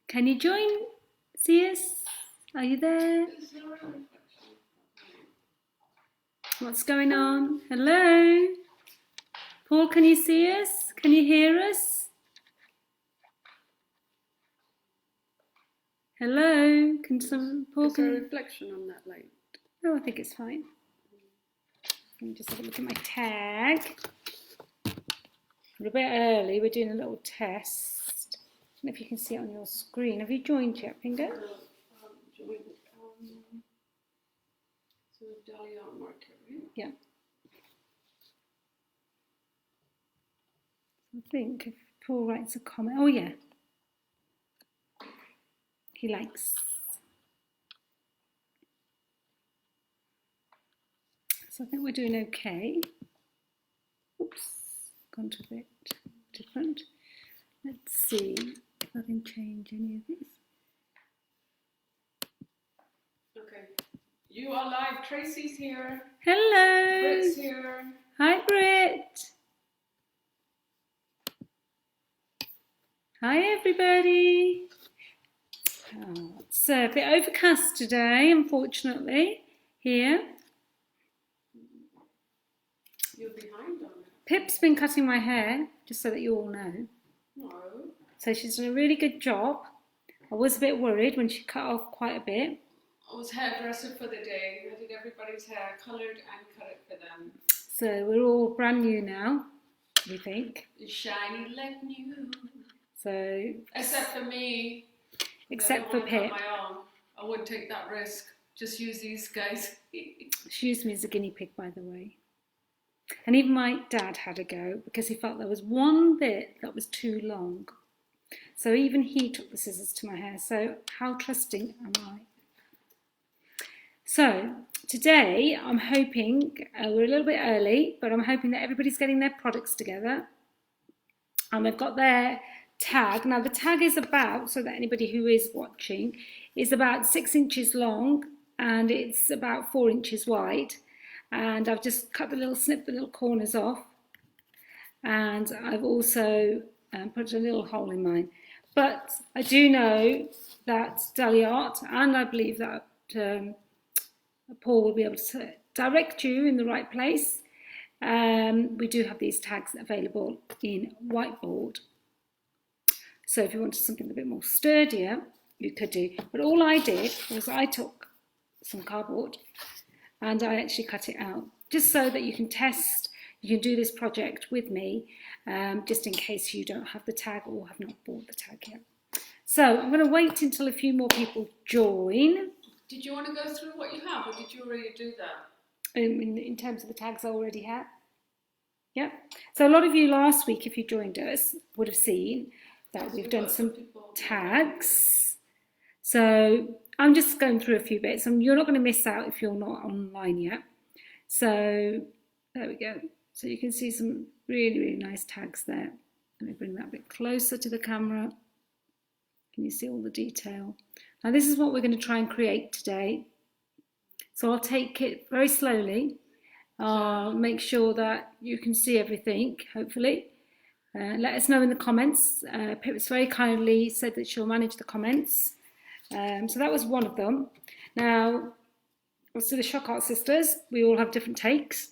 Can you join? See us? Are you there? What's going on? Hello? Paul, can you see us? Can you hear us? Hello? Can some Paul? Is there a reflection on that light? No, I think it's fine. Let me just have a look at my tag. We're a bit early. We're doing a little test. I don't know if you can see it on your screen. Have you joined yet, Pingo? So Dahlia marker, right? Yeah. I think if Paul writes a comment. Oh, yeah. He likes. So I think we're doing okay. Oops, gone to a bit different. Let's see if I can change any of this. Okay. You are live. Tracy's here. Hello. Britt's here. Hi, Britt. Hi, everybody. Oh, it's a bit overcast today, unfortunately, here. You're behind on it. Pip's been cutting my hair, just so that you all know. No. So she's done a really good job. I was a bit worried when she cut off quite a bit. I was hairdresser for the day. I did everybody's hair, coloured and cut it for them. So we're all brand new now, we think. Shiny like new. So except for me. Except for Pip. My own. I wouldn't take that risk. Just use these guys. She used me as a guinea pig, by the way. And even my dad had a go because he felt there was one bit that was too long. So even he took the scissors to my hair. So how trusting am I? So today I'm hoping, we're a little bit early, but I'm hoping that everybody's getting their products together. And they've got their tag. Now the tag is about, so that anybody who is watching, is about 6 inches long and it's about 4 inches wide. And I've just snipped the little corners off. And I've also put a little hole in mine. But I do know that Dahlia Art, and I believe that Paul will be able to direct you in the right place. We do have these tags available in whiteboard. So if you wanted something a bit more sturdier, you could do. But all I did was I took some cardboard and I actually cut it out, just so that you can test, you can do this project with me, just in case you don't have the tag or have not bought the tag yet. So I'm going to wait until a few more people join. Did you want to go through what you have, or did you already do that? In terms of the tags I already have. Yeah. So a lot of you last week, if you joined us, would have seen that we've done some tags. So I'm just going through a few bits, and you're not going to miss out if you're not online yet. So there we go. So you can see some really, really nice tags there. Let me bring that a bit closer to the camera. Can you see all the detail? Now this is what we're going to try and create today. So I'll take it very slowly. I'll make sure that you can see everything, hopefully. Let us know in the comments. Pip's very kindly said that she'll manage the comments. So that was one of them. Now, also the Shock Art Sisters, we all have different takes.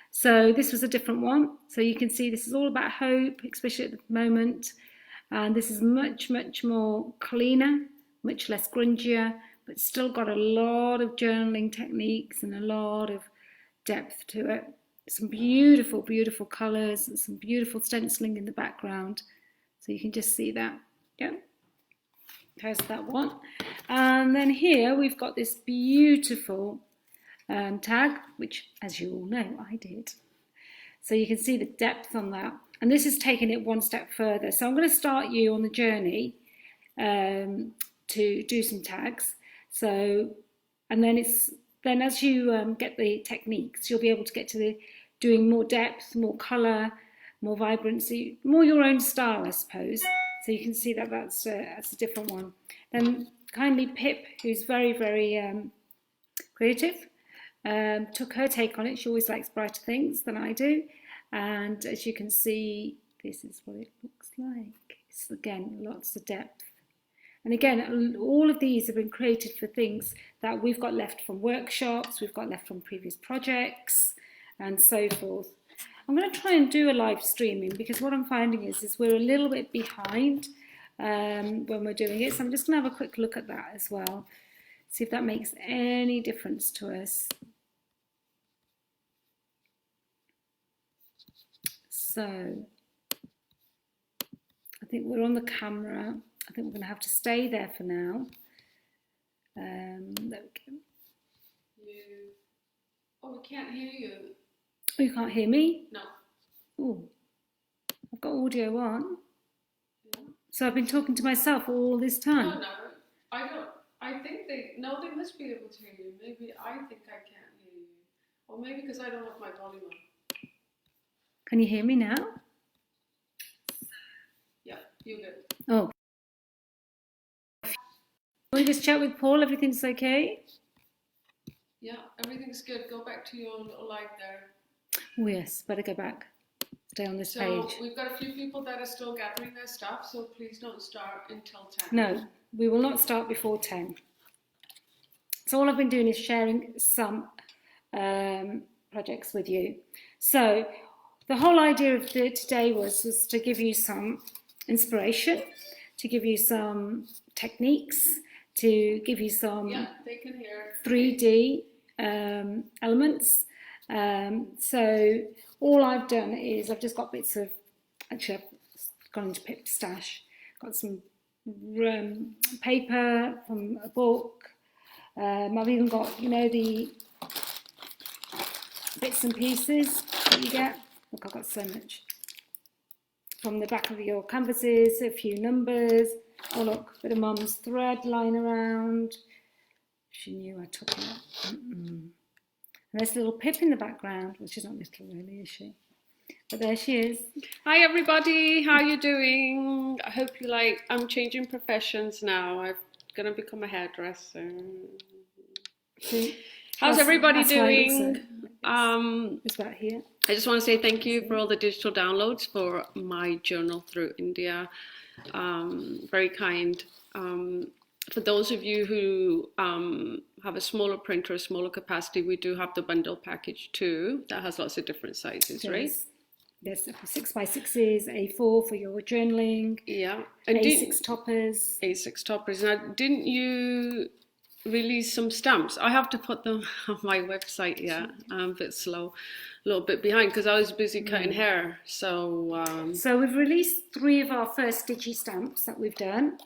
So this was a different one. So you can see this is all about hope, especially at the moment. And this is much, much more cleaner, much less grungier, but still got a lot of journaling techniques and a lot of depth to it. Some beautiful, beautiful colours and some beautiful stenciling in the background. So you can just see that. Yeah. There's that one. And then here we've got this beautiful tag, which, as you all know, I did. So you can see the depth on that. And this is taking it one step further. So I'm going to start you on the journey to do some tags. So, and then as you get the techniques, you'll be able to get to doing more depth, more colour, more vibrancy, more your own style, I suppose. So you can see that that's a different one. Then kindly Pip, who's very, very creative, took her take on it. She always likes brighter things than I do. And as you can see, this is what it looks like. It's, again, lots of depth. And again, all of these have been created for things that we've got left from workshops, we've got left from previous projects, and so forth. I'm going to try and do a live streaming because what I'm finding is we're a little bit behind when we're doing it. So I'm just going to have a quick look at that as well. See if that makes any difference to us. So I think we're on the camera. I think we're going to have to stay there for now. There we go. Oh, we can't hear you. Oh, you can't hear me? No. Oh, I've got audio on. Yeah. So I've been talking to myself all this time. No, I don't. I think they must be able to hear you. Maybe I think I can't hear you. Or maybe because I don't have my volume on. Can you hear me now? Yeah, you good. Oh. Will you just chat with Paul? Everything's okay? Yeah, everything's good. Go back to your little live there. Oh yes, better go back. Stay on this page. So we've got a few people that are still gathering their stuff, so please don't start until 10. No, we will not start before 10. So all I've been doing is sharing some projects with you. So the whole idea of today was to give you some inspiration, to give you some techniques, to give you some they can hear 3D elements. So all I've done is I've just got bits of, actually I've gone into Pip's stash, got some paper from a book. I've even got, you know, the bits and pieces that you get. Look, I've got so much. From the back of your canvases, a few numbers. Oh look, a bit of Mum's thread lying around. She knew I took it. And there's a little Pip in the background. Well, she's not little really, is she? But there she is. Hi everybody, how you doing? I hope you like. I'm changing professions now. I'm gonna become a hairdresser. See, How's everybody doing? It's about here. I just want to say thank you for all the digital downloads for my journal through India. Very kind. For those of you who have a smaller printer, a smaller capacity, we do have the bundle package too. That has lots of different sizes, yes. Right? There's 6x6s, A4 for your journaling. Yeah. And A6 toppers. A6 toppers. Now, didn't you release some stamps? I have to put them on my website yet. I'm a bit slow, a little bit behind because I was busy cutting hair. So we've released 3 of our first digi stamps that we've done.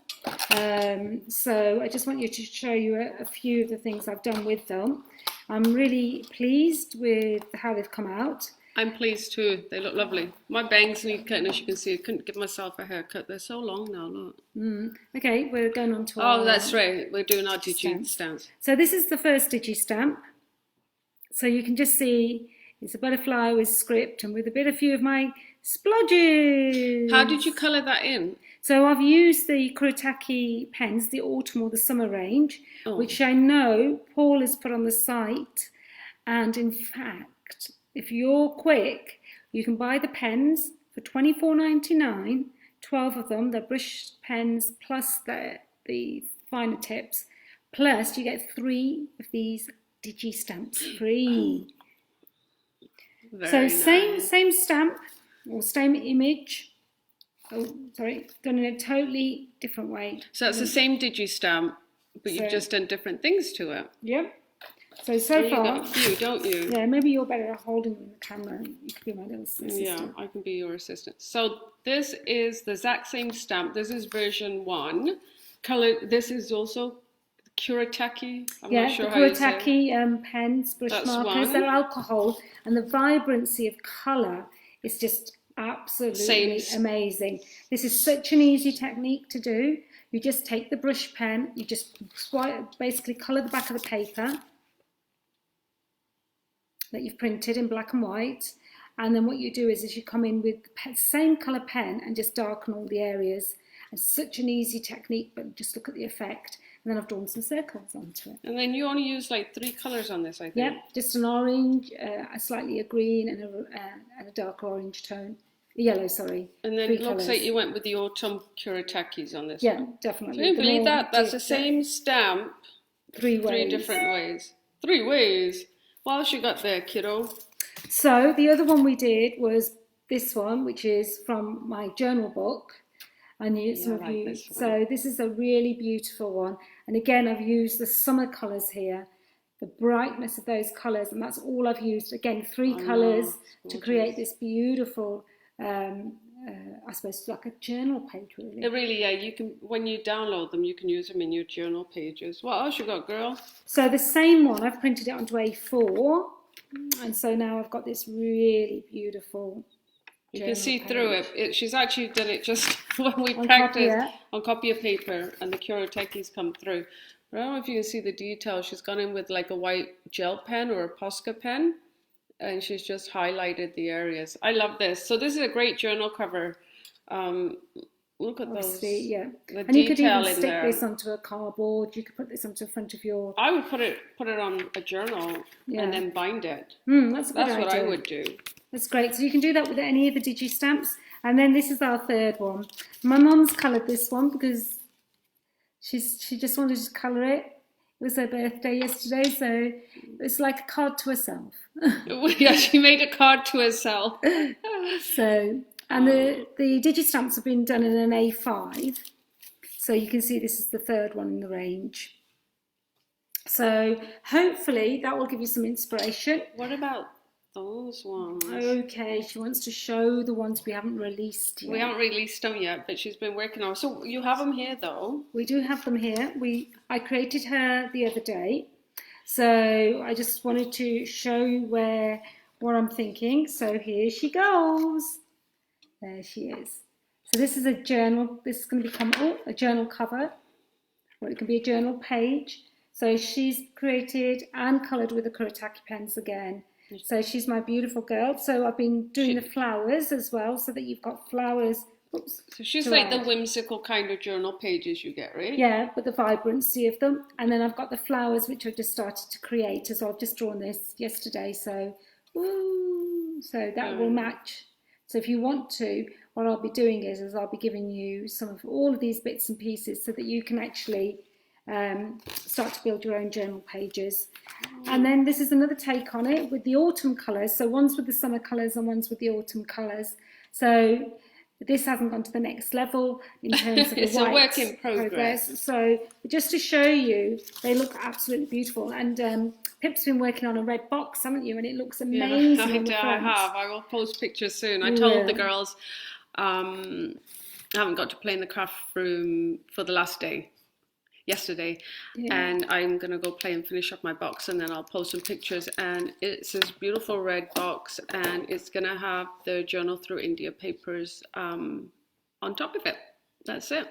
So I just want you to show you a few of the things I've done with them. I'm really pleased with how they've come out. I'm pleased too. They look lovely. My bangs need cutting, as you can see. I couldn't give myself a haircut. They're so long now, look. Okay, we're going on to our... Oh, that's right. We're doing our digi stamps. So this is the first digi stamp. So you can just see it's a butterfly with script and with a few of my splodges. How did you colour that in? So I've used the Kuretake pens, the autumn or the summer range, which I know Paul has put on the site. And in fact, if you're quick, you can buy the pens for $24.99, 12 of them, the brush pens plus the finer tips, plus you get 3 of these digi stamps free. Very nice. Same stamp or same image. Done in a totally different way. So it's the same digi stamp, but you've just done different things to it. Yep. So far, you got a few, don't you? Yeah, maybe you're better at holding the camera. You could be my little assistant. Yeah, I can be your assistant. So this is the exact same stamp. This is version 1. Color. This is also Kuretake. I'm not sure how you say it. Kuretake pens, brush markers. They're alcohol, and the vibrancy of colour is just absolutely amazing. This is such an easy technique to do. You just take the brush pen. You just basically colour the back of the paper that you've printed in black and white, and then what you do is you come in with the same colour pen and just darken all the areas. It's such an easy technique, but just look at the effect. And then I've drawn some circles onto it. And then you only use like 3 colours on this, I think. Yep, just an orange, a green, and a dark orange tone Yellow, sorry. And then 3 it looks colours. like you went with the autumn Kuritakis on this Yeah, one. definitely. Can you The believe more that? That's the deep- same stamp, 3 ways. 3 different ways. 3 ways. What else you got there, kiddo? So the other one we did was this one, which is from my journal book. I knew some of you. So this is a really beautiful one. And again, I've used the summer colours here, the brightness of those colours, and that's all I've used. Again, 3 colours to create this beautiful, I suppose, like a journal page, really. Really, yeah. You can, when you download them, you can use them in your journal pages. What else you got, girl? So the same one, I've printed it onto A4, and so now I've got this really beautiful. You can see through it. She's actually done it just when we practiced on copy of paper, and the Kuritakis come through. I don't know if you can see the detail. She's gone in with like a white gel pen or a Posca pen, and she's just highlighted the areas. I love this. So this is a great journal cover. Look at those. Yeah. The and you could even detail in stick there. this onto a cardboard. You could put this onto the front of your. I would put it on a journal and then bind it. That's a good idea. That's what I would do. That's great. So you can do that with any of the digi-stamps. And then this is our third one. My mum's coloured this one because she just wanted to colour it. It was her birthday yesterday, so it's like a card to herself. Yeah, she made a card to herself. So, and the digi-stamps have been done in an A5. So you can see this is the third one in the range. So hopefully that will give you some inspiration. What about those ones? Okay, she wants to show the ones we haven't released yet. We haven't released them yet, but she's been working on. So you have them here, though. We do have them here. I created her the other day, so I just wanted to show you what I'm thinking. So here she goes. There she is. So this is a journal. This is going to become a journal cover, or it can be a journal page. So she's created and coloured with the Kuretake pens again. So she's my beautiful girl. So I've been doing the flowers as well, so that you've got flowers. Oops, so she's like the whimsical kind of journal pages you get, right? Yeah, but the vibrancy of them. And then I've got the flowers, which I've just started to create as well. I've just drawn this yesterday. So, so that will match. So if you want to, what I'll be doing is I'll be giving you some of all of these bits and pieces so that you can actually start to build your own journal pages. And then this is another take on it with the autumn colours. So one's with the summer colours and one's with the autumn colours. So this hasn't gone to the next level in terms of the it's a work in progress. So just to show you, they look absolutely beautiful. And Pip's been working on a red box, haven't you? And it looks amazing. Yeah, I have. I will post pictures soon. I told the girls I haven't got to play in the craft room for the last day. Yesterday, and I'm gonna go play and finish up my box, and then I'll post some pictures. And it's this beautiful red box, and it's gonna have the Journal Through India papers on top of it. That's it.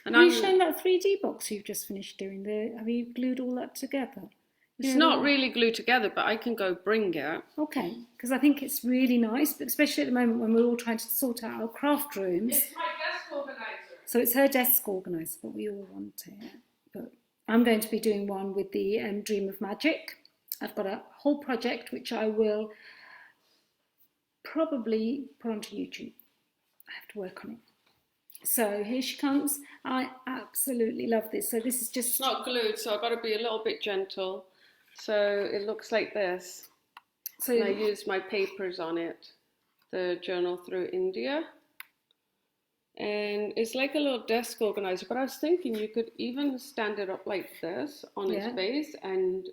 And Are you showing that 3D box you've just finished doing? Have you glued all that together? It's not really glued together, but I can go bring it. Okay, because I think it's really nice, but especially at the moment when we're all trying to sort out our craft rooms. It's my desk organizer. So it's her desk organizer that we all want here. But I'm going to be doing one with the Dream of Magic. I've got a whole project which I will probably put onto YouTube. I have to work on it. So here she comes. I absolutely love this. So this is just... It's not glued, so I've got to be a little bit gentle. So it looks like this. So and I use my papers on it. The Journal Through India. And it's like a little desk organizer, but I was thinking you could even stand it up like this on its base and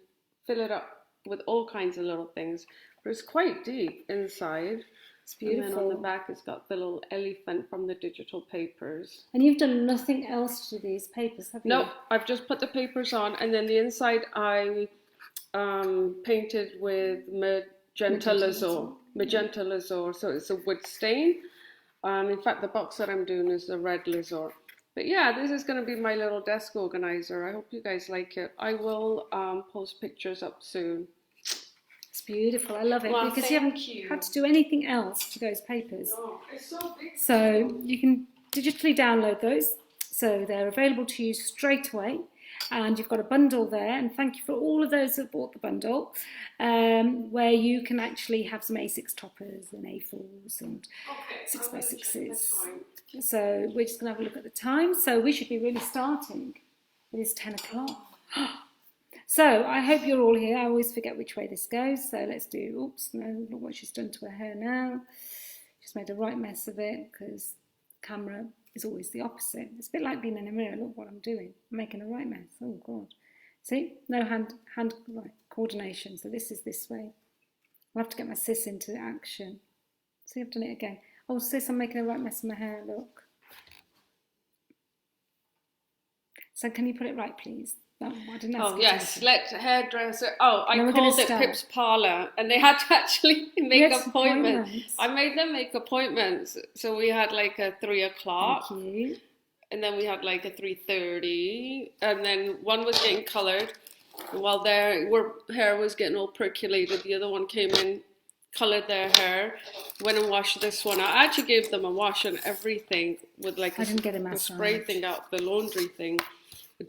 fill it up with all kinds of little things. But it's quite deep inside. It's beautiful. And then on the back it's got the little elephant from the digital papers. And you've done nothing else to these papers, have you? No, I've just put the papers on, and then the inside I painted with magenta lazur, so it's a wood stain. In fact, the box that I'm doing is the red lazur. But yeah, this is going to be my little desk organizer. I hope you guys like it. I will post pictures up soon. It's beautiful. I love it because you haven't had to do anything else to those papers. No, it's so big. So you can digitally download those. So they're available to you straight away. and you've got a bundle there, and thank you for all of those that bought the bundle, where you can actually have some A6 toppers and A4s and 6x6s. So we're just going to have a look at the time. So we should be really starting. It is 10 o'clock. So I hope you're all here. I always forget which way this goes. So let's do, oops, no, look what she's done to her hair now. She's made a right mess of it because the camera is always the opposite. It's a bit like being in a mirror. Look what I'm doing. I'm making a right mess. Oh, God. See? No hand right, coordination. So this is this way. I'll have to get my sis into action. See, I've done it again. Oh, sis, I'm making a right mess of my hair. Look. So can you put it right, please? No, I didn't ask. Oh, yes. Let hairdresser. Oh, I called it Pip's Parlour, and they had to actually make appointments. I made them make appointments. So we had like a 3 o'clock. Thank you. And then we had like a 3:30, and then one was getting coloured. While their hair was getting all percolated, the other one came in, coloured their hair, went and washed this one. I actually gave them a wash and everything with like a spray thing out, the laundry thing.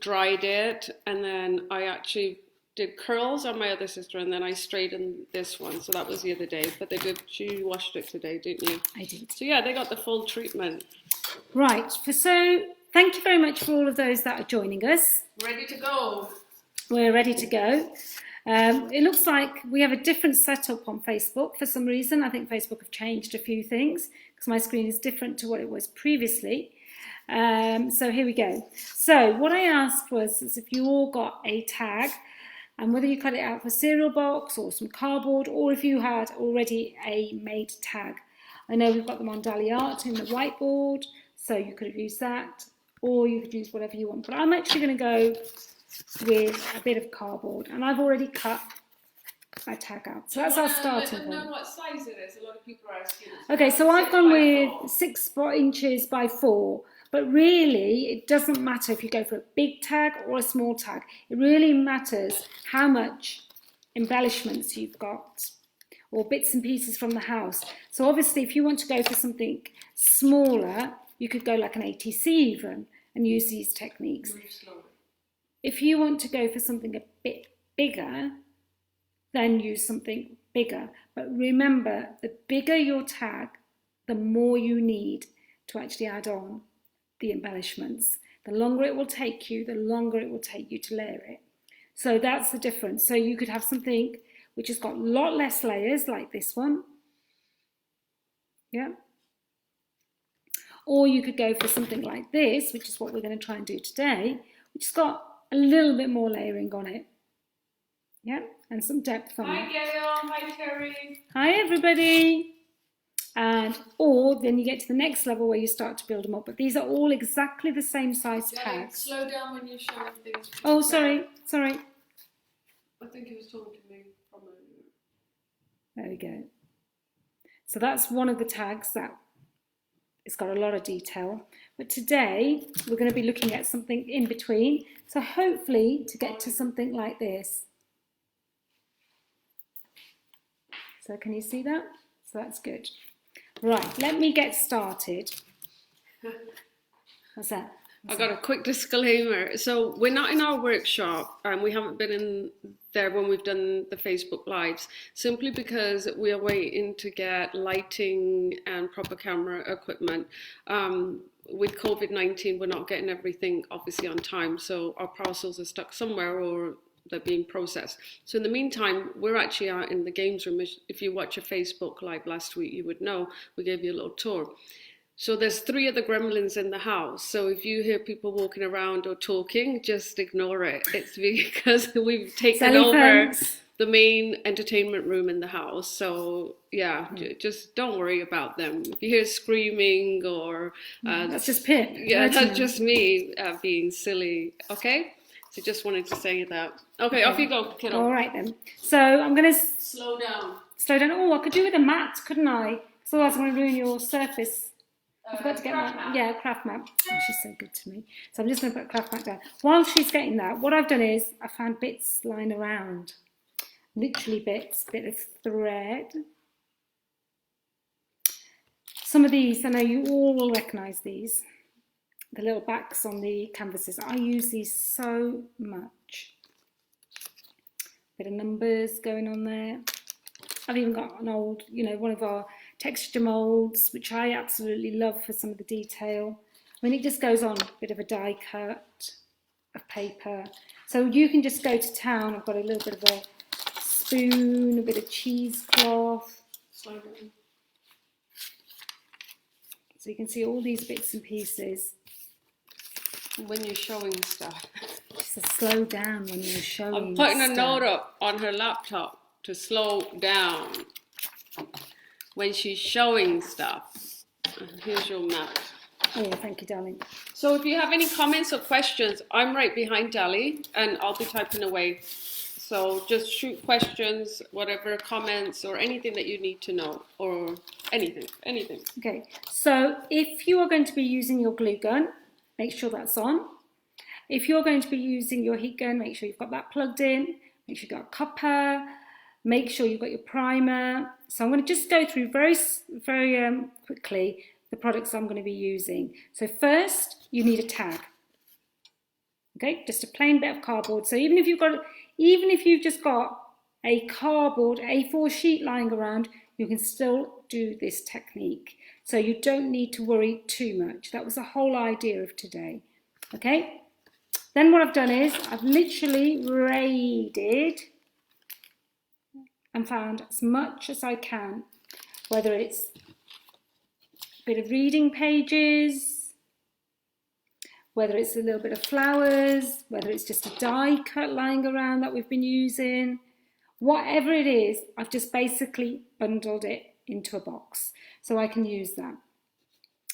Dried it, and then I actually did curls on my other sister, and then I straightened this one. So that was the other day. But she washed it today, didn't you? I did. So yeah, they got the full treatment. Right. So thank you very much for all of those that are joining us. Ready to go. We're ready to go. It looks like we have a different setup on Facebook for some reason. I think Facebook have changed a few things because my screen is different to what it was previously. So here we go. So what I asked was if you all got a tag, and whether you cut it out for cereal box or some cardboard, or if you had already a made tag. I know we've got them on Dali Art in the whiteboard, so you could have used that, or you could use whatever you want. But I'm actually going to go with a bit of cardboard, and I've already cut my tag out. So that's our starting point. Know what size it is? A lot of people are asking. Okay, so I've gone with 6 inches by 4. But really, it doesn't matter if you go for a big tag or a small tag. It really matters how much embellishments you've got or bits and pieces from the house. So obviously, if you want to go for something smaller, you could go like an ATC even and use these techniques. If you want to go for something a bit bigger, then use something bigger. But remember, the bigger your tag, the more you need to actually add on the embellishments. The longer it will take you, the longer it will take you to layer it. So that's the difference. So you could have something which has got a lot less layers, like this one. Yeah. Or you could go for something like this, which is what we're going to try and do today, which has got a little bit more layering on it. Yeah, and some depth on it. Hi Gail, hi Terry. Hi everybody. Or then you get to the next level where you start to build them up. But these are all exactly the same size tags. Slow down when you're showing things. Oh, sorry. I think he was talking to me from earlier. There we go. So that's one of the tags that it's got a lot of detail. But today we're going to be looking at something in between. So hopefully to get to something like this. So can you see that? So that's good. Right, let me get started. What's that? I got a quick disclaimer. So we're not in our workshop, and we haven't been in there when we've done the Facebook Lives, simply because we are waiting to get lighting and proper camera equipment. With COVID-19, we're not getting everything obviously on time, so our parcels are stuck somewhere or they're being processed. So in the meantime, we're actually out in the games room. If you watch a Facebook Live last week, you would know we gave you a little tour. So there's 3 other gremlins in the house. So if you hear people walking around or talking, just ignore it. It's because we've taken over the main entertainment room in the house. So yeah, just don't worry about them. If you hear screaming or... that's just Pip. Yeah, that's just me being silly, okay? So just wanted to say that. Okay, off you go, kiddo. All right then. So I'm going to... Slow down. Oh, I could do with a mat, couldn't I? Because otherwise I'm going to ruin your surface. I forgot to get my... Yeah, craft mat. Oh, she's so good to me. So I'm just going to put a craft mat down. While she's getting that, what I've done is I found bits lying around. Literally bits. Bit of thread. Some of these, I know you all will recognise these. the little backs on the canvases. I use these so much. Bit of numbers going on there. I've even got an old, one of our texture molds, which I absolutely love for some of the detail. I mean, it just goes on, a bit of a die cut of paper. So you can just go to town. I've got a little bit of a spoon, a bit of cheesecloth. So you can see all these bits and pieces. When you're showing stuff. Just to slow down when you're showing I'm putting stuff. a note up on her laptop to slow down when she's showing stuff. Here's your map. Oh, thank you, darling. So if you have any comments or questions, I'm right behind Dali and I'll be typing away. So just shoot questions, whatever, comments or anything that you need to know, or anything. Okay, so if you are going to be using your glue gun, make sure that's on. If you're going to be using your heat gun, make sure you've got that plugged in. Make sure you've got copper. Make sure you've got your primer. So I'm going to just go through very quickly the products I'm going to be using. So first, you need a tag. Okay, just a plain bit of cardboard. So even if you've just got a cardboard A4 sheet lying around, you can still do this technique. So you don't need to worry too much. That was the whole idea of today. Okay, then what I've done is I've literally raided and found as much as I can, whether it's a bit of reading pages, whether it's a little bit of flowers, whether it's just a die cut lying around that we've been using, whatever it is, I've just basically bundled it into a box so I can use that.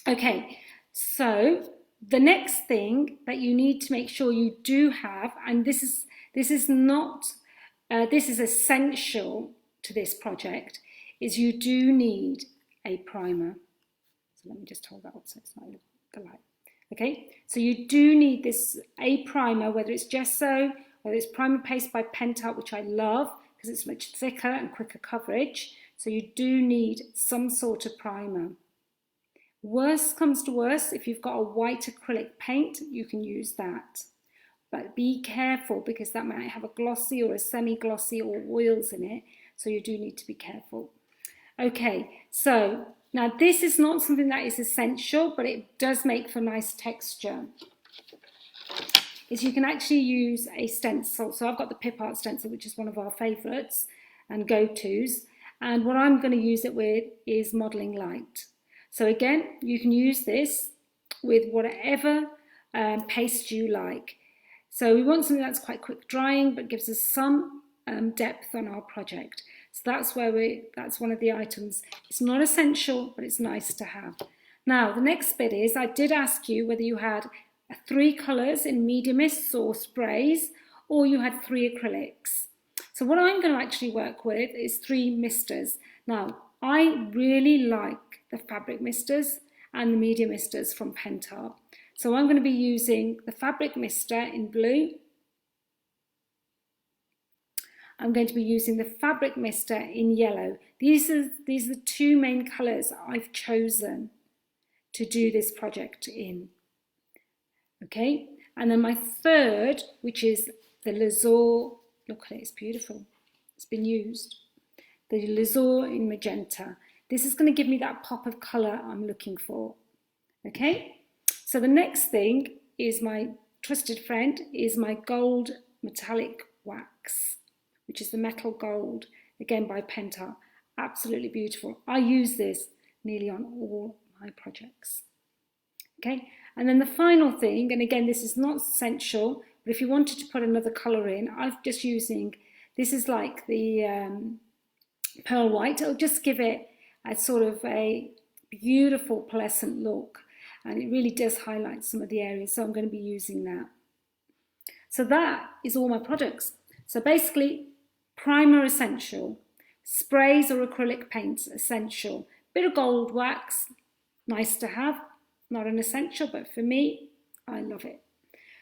Okay, so the next thing that you need to make sure you do have, and this is essential to this project, is you do need a primer. So let me just hold that up so it's not in the light. Okay, so you do need a primer, whether it's gesso, whether it's primer paste by Pentart, which I love because it's much thicker and quicker coverage. So you do need some sort of primer. Worst comes to worst, if you've got a white acrylic paint, you can use that. But be careful because that might have a glossy or a semi-glossy or oils in it. So you do need to be careful. Okay, so now this is not something that is essential, but it does make for nice texture. Is you can actually use a stencil. So I've got the Pip Art stencil, which is one of our favourites and go-tos. And what I'm going to use it with is Modelling Light. So again, you can use this with whatever paste you like. So we want something that's quite quick drying, but gives us some depth on our project. So that's one of the items. It's not essential, but it's nice to have. Now, the next bit is, I did ask you whether you had 3 colours in medium mists or sprays, or you had 3 acrylics. So what I'm going to actually work with is 3 misters. Now, I really like the fabric misters and the medium misters from Pentart. So I'm going to be using the fabric mister in blue. I'm going to be using the fabric mister in yellow. These are the 2 main colours I've chosen to do this project in. Okay, and then my third, which is the Lazur, look at it, it's beautiful. It's been used. The Lazur in magenta. This is going to give me that pop of colour I'm looking for. Okay, so the next thing is my trusted friend, is my gold metallic wax, which is the metal gold, again by Pentart. Absolutely beautiful. I use this nearly on all my projects. Okay, and then the final thing, and again this is not essential, but if you wanted to put another colour in, I'm just using, this is like the pearl white. It'll just give it a sort of a beautiful pearlescent look, and it really does highlight some of the areas, so I'm going to be using that. So that is all my products. So basically, primer essential, sprays or acrylic paints essential, bit of gold wax, nice to have, not an essential, but for me, I love it.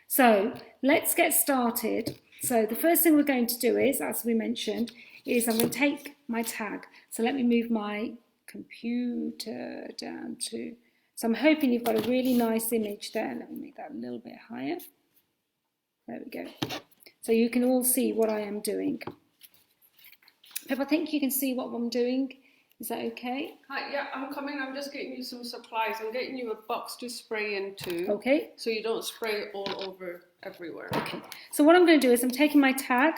So let's get started. So the first thing we're going to do is, as we mentioned, is I'm going to take my tag. So let me move my computer down to, So I'm hoping you've got a really nice image there. Let me make that a little bit higher. There we go. So you can all see what I am doing. Pip, I think you can see what I'm doing. Is that okay? Hi, yeah, I'm coming. I'm just getting you some supplies. I'm getting you a box to spray into. Okay. So you don't spray all over everywhere. Okay. So what I'm going to do is I'm taking my tag,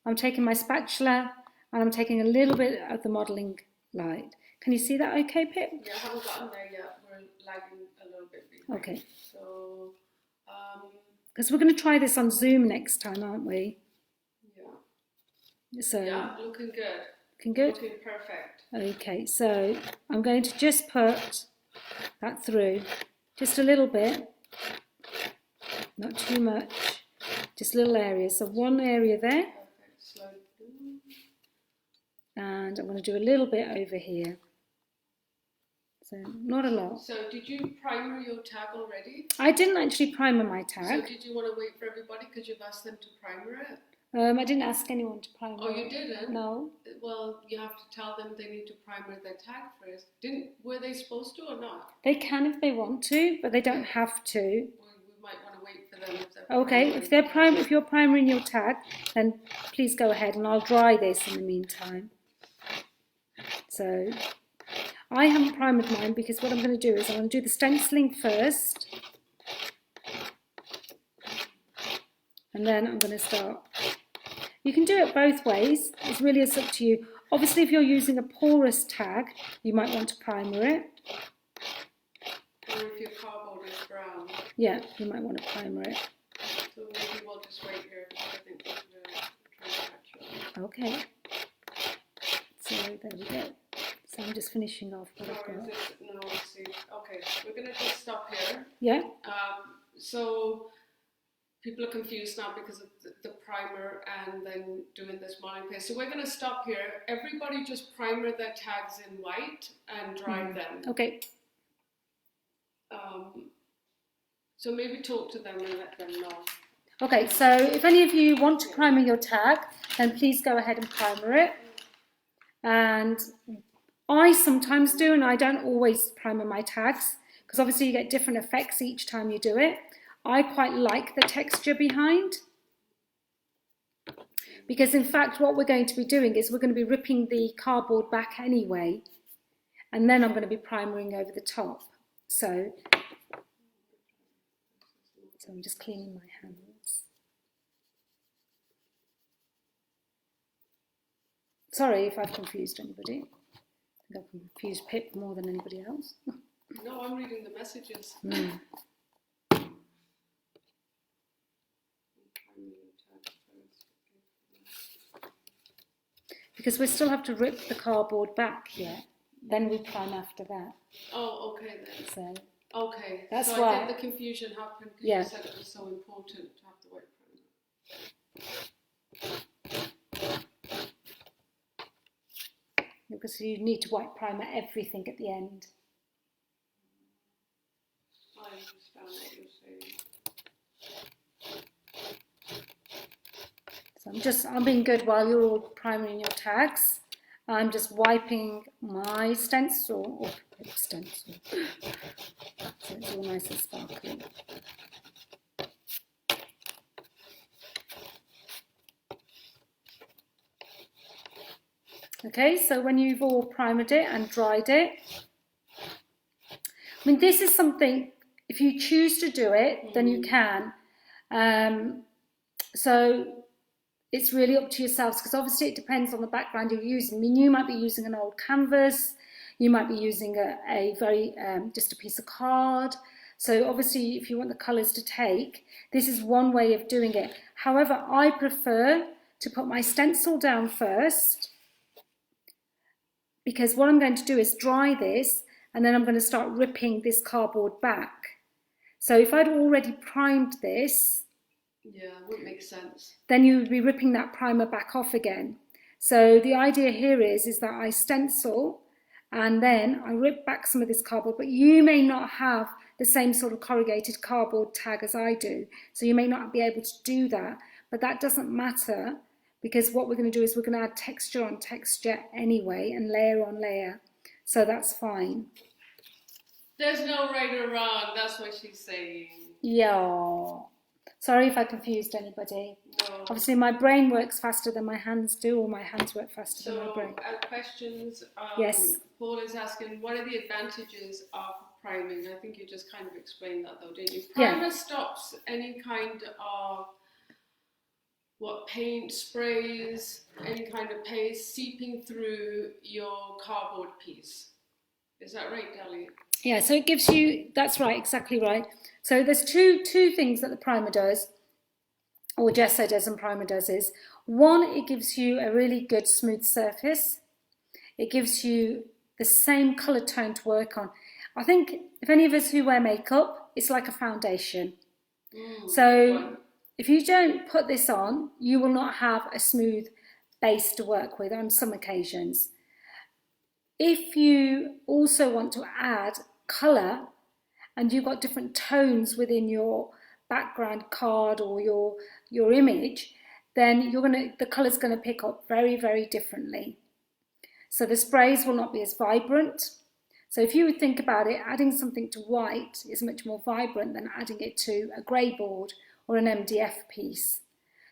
I'm taking my spatula, and I'm taking a little bit of the modelling light. Can you see that okay, Pip? Yeah, I haven't gotten there yet. We're lagging a little bit behind. Okay. So, because we're going to try this on Zoom next time, aren't we? Yeah. So, yeah, looking good. Looking good? Looking perfect. Okay, so I'm going to just put that through. Just a little bit. Not too much. Just little areas. So one area there. Perfect. Slow. And I'm going to do a little bit over here. So not a lot. So did you primer your tag already? I didn't actually primer my tag. So did you want to wait for everybody because you've asked them to primer it? I didn't ask anyone to primer. Oh, you didn't? No. Well, you have to tell them they need to primer their tag first. Were they supposed to or not? They can if they want to, but they don't have to. Well, we might want to wait for them if they're okay, if you're primering your tag, then please go ahead and I'll dry this in the meantime. So I haven't primed mine because what I'm going to do is I'm going to do the stenciling first. And then I'm going to start. You can do it both ways. It's really up to you. Obviously, if you're using a porous tag, you might want to primer it. Or if your cardboard is brown. Yeah, you might want to primer it. So maybe we'll just wait here. I think we're trying to catch up. Okay. So there we go. So I'm just finishing off what I've got. No, let's see. Okay, we're going to just stop here. Yeah. So people are confused now because of the primer and then doing this modeling paste. So we're going to stop here. Everybody just primer their tags in white and dry them. Okay. So maybe talk to them and let them know. Okay, so if any of you want to primer your tag, then please go ahead and primer it. And I sometimes do, and I don't always primer my tags, because obviously you get different effects each time you do it. I quite like the texture behind, because in fact what we're going to be doing is we're going to be ripping the cardboard back anyway, and then I'm going to be primering over the top. So I'm just cleaning my hands. Sorry if I've confused anybody. I think I've confused Pip more than anybody else. No, I'm reading the messages. Because we still have to rip the cardboard back yet. Then we prime after that. Oh, okay then. So okay. That's so why. I think the confusion happened because you said it was so important to have the white primer. Because you need to white primer everything at the end. I understand what you're saying. So I'm being good while you're all priming your tags. I'm just wiping my stencil, so it's all nice and sparkly. Okay, so when you've all primed it and dried it, I mean, this is something, if you choose to do it, then you can. So it's really up to yourselves, because obviously it depends on the background you're using. I mean, you might be using an old canvas, you might be using a very, just a piece of card. So obviously if you want the colours to take, this is one way of doing it. However, I prefer to put my stencil down first, because what I'm going to do is dry this, and then I'm going to start ripping this cardboard back. So if I'd already primed this, yeah, would make sense. Then you would be ripping that primer back off again. So the idea here is that I stencil and then I rip back some of this cardboard, but you may not have the same sort of corrugated cardboard tag as I do. So you may not be able to do that, but that doesn't matter, because what we're going to do is we're going to add texture on texture anyway and layer on layer. So that's fine. There's no right or wrong. That's what she's saying. Yeah. Sorry if I confused anybody. No. Obviously, my brain works faster than my hands do, or my hands work faster than my brain. So, questions. Yes. Paul is asking, what are the advantages of priming? I think you just kind of explained that, though, didn't you? Yeah. Primer stops any kind of paint, sprays, any kind of paste seeping through your cardboard piece. Is that right, Dali? Yeah, so it gives you, that's right, exactly right. So there's two things that the primer does, or gesso does and primer does is, one, it gives you a really good smooth surface. It gives you the same colour tone to work on. I think if any of us who wear makeup, it's like a foundation. So if you don't put this on, you will not have a smooth base to work with on some occasions. If you also want to add colour and you've got different tones within your background card or your image, then the colour's going to pick up very, very differently. So the sprays will not be as vibrant. So if you would think about it, adding something to white is much more vibrant than adding it to a grey board or an MDF piece.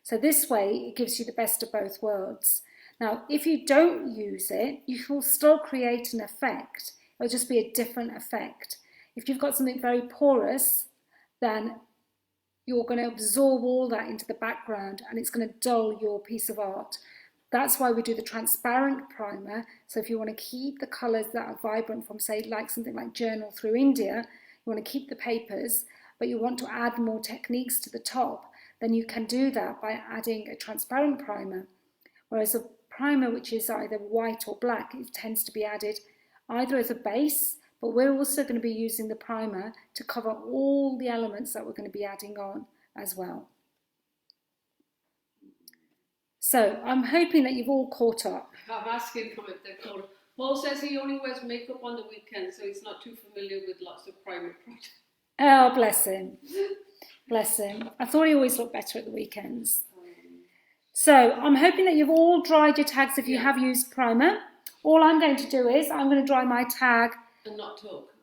So this way it gives you the best of both worlds. Now, if you don't use it, you will still create an effect. It'll just be a different effect. If you've got something very porous, then you're going to absorb all that into the background and it's going to dull your piece of art. That's why we do the transparent primer. So if you want to keep the colours that are vibrant from, say, like something like Journal Through India, you want to keep the papers, but you want to add more techniques to the top, then you can do that by adding a transparent primer. Whereas a primer which is either white or black, it tends to be added either as a base, but we're also going to be using the primer to cover all the elements that we're going to be adding on as well. So I'm hoping that you've all caught up. I'm asking comment there, Paul says he only wears makeup on the weekend, so he's not too familiar with lots of primer products. Oh, bless him. Bless him. I thought he always looked better at the weekends. So I'm hoping that you've all dried your tags if you have used primer. All I'm going to do is I'm going to dry my tag. And not talk.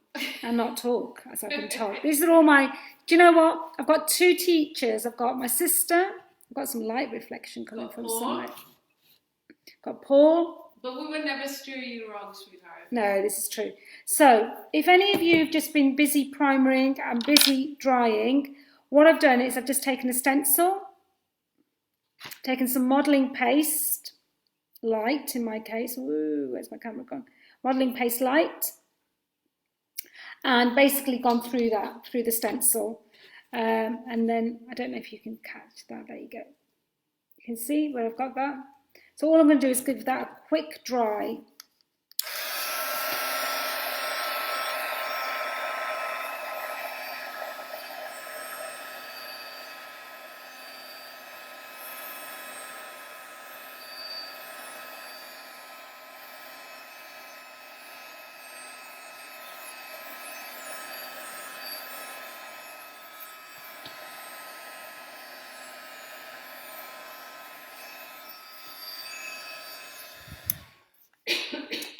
And not talk, as I've been told. These are all my... Do you know what? I've got two teachers. I've got my sister. I've got some light reflection coming from somewhere. Got Paul. But we would never steer you wrong, sweetheart. No, this is true. So if any of you have just been busy primering and busy drying, what I've done is I've just taken a stencil, taken some modelling paste, light in my case. Ooh, where's my camera gone? Modelling paste light. And basically gone through that, through the stencil. And then, I don't know if you can catch that, there you go. You can see where I've got that. So all I'm going to do is give that a quick dry.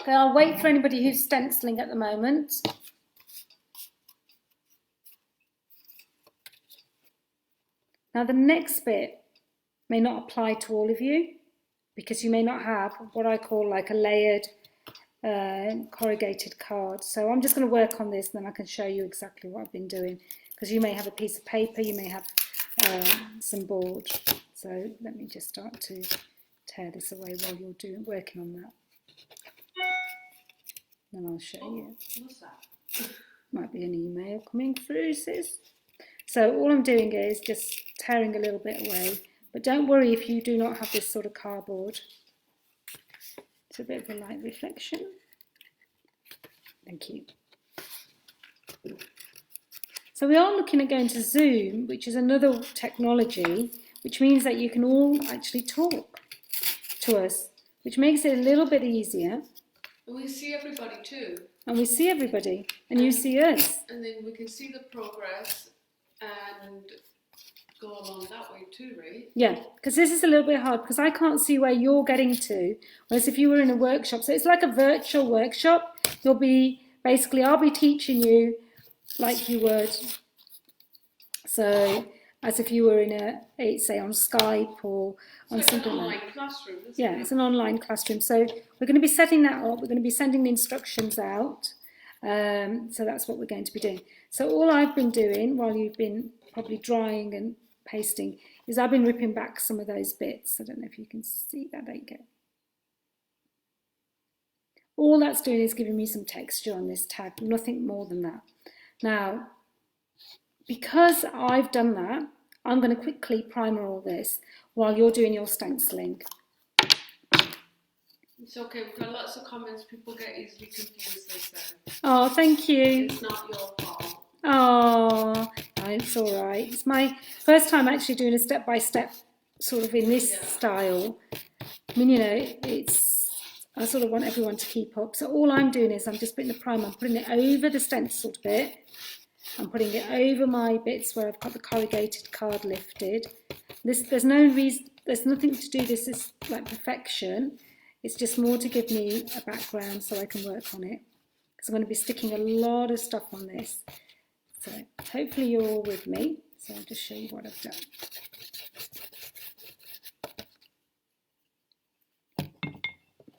Okay, I'll wait for anybody who's stenciling at the moment. Now the next bit may not apply to all of you because you may not have what I call like a layered corrugated card. So I'm just going to work on this and then I can show you exactly what I've been doing, because you may have a piece of paper, you may have some board. So let me just start to tear this away while you're working on that. Then I'll show you. What's that? Might be an email coming through, sis. So all I'm doing is just tearing a little bit away. But don't worry if you do not have this sort of cardboard. It's a bit of a light reflection. Thank you. So we are looking at going to Zoom, which is another technology, which means that you can all actually talk to us, which makes it a little bit easier. And we see everybody too. And we see everybody, and you see us. And then we can see the progress and go along that way too, right? Yeah, because this is a little bit hard because I can't see where you're getting to. Whereas if you were in a workshop, so it's like a virtual workshop, you'll be basically I'll be teaching you like you would. So as if you were in say on Skype or on something like that. It's an online classroom, isn't it? Yeah, it's an online classroom. So we're going to be setting that up. We're going to be sending the instructions out. So that's what we're going to be doing. So all I've been doing while you've been probably drying and pasting is I've been ripping back some of those bits. I don't know if you can see that. There you go. All that's doing is giving me some texture on this tag, nothing more than that. Now, because I've done that, I'm going to quickly primer all this while you're doing your stenciling. It's okay, we've got lots of comments, people get easily confused, they say. Oh, thank you. It's not your fault. Oh, it's all right. It's my first time actually doing a step-by-step sort of in this style. I mean, you know, I sort of want everyone to keep up. So all I'm doing is I'm just putting the primer, I'm putting it over the stenciled bit. I'm putting it over my bits where I've got the corrugated card lifted. There's no reason, there's nothing to do. This is like perfection. It's just more to give me a background so I can work on it. Because I'm going to be sticking a lot of stuff on this. So hopefully you're all with me. So I'll just show you what I've done.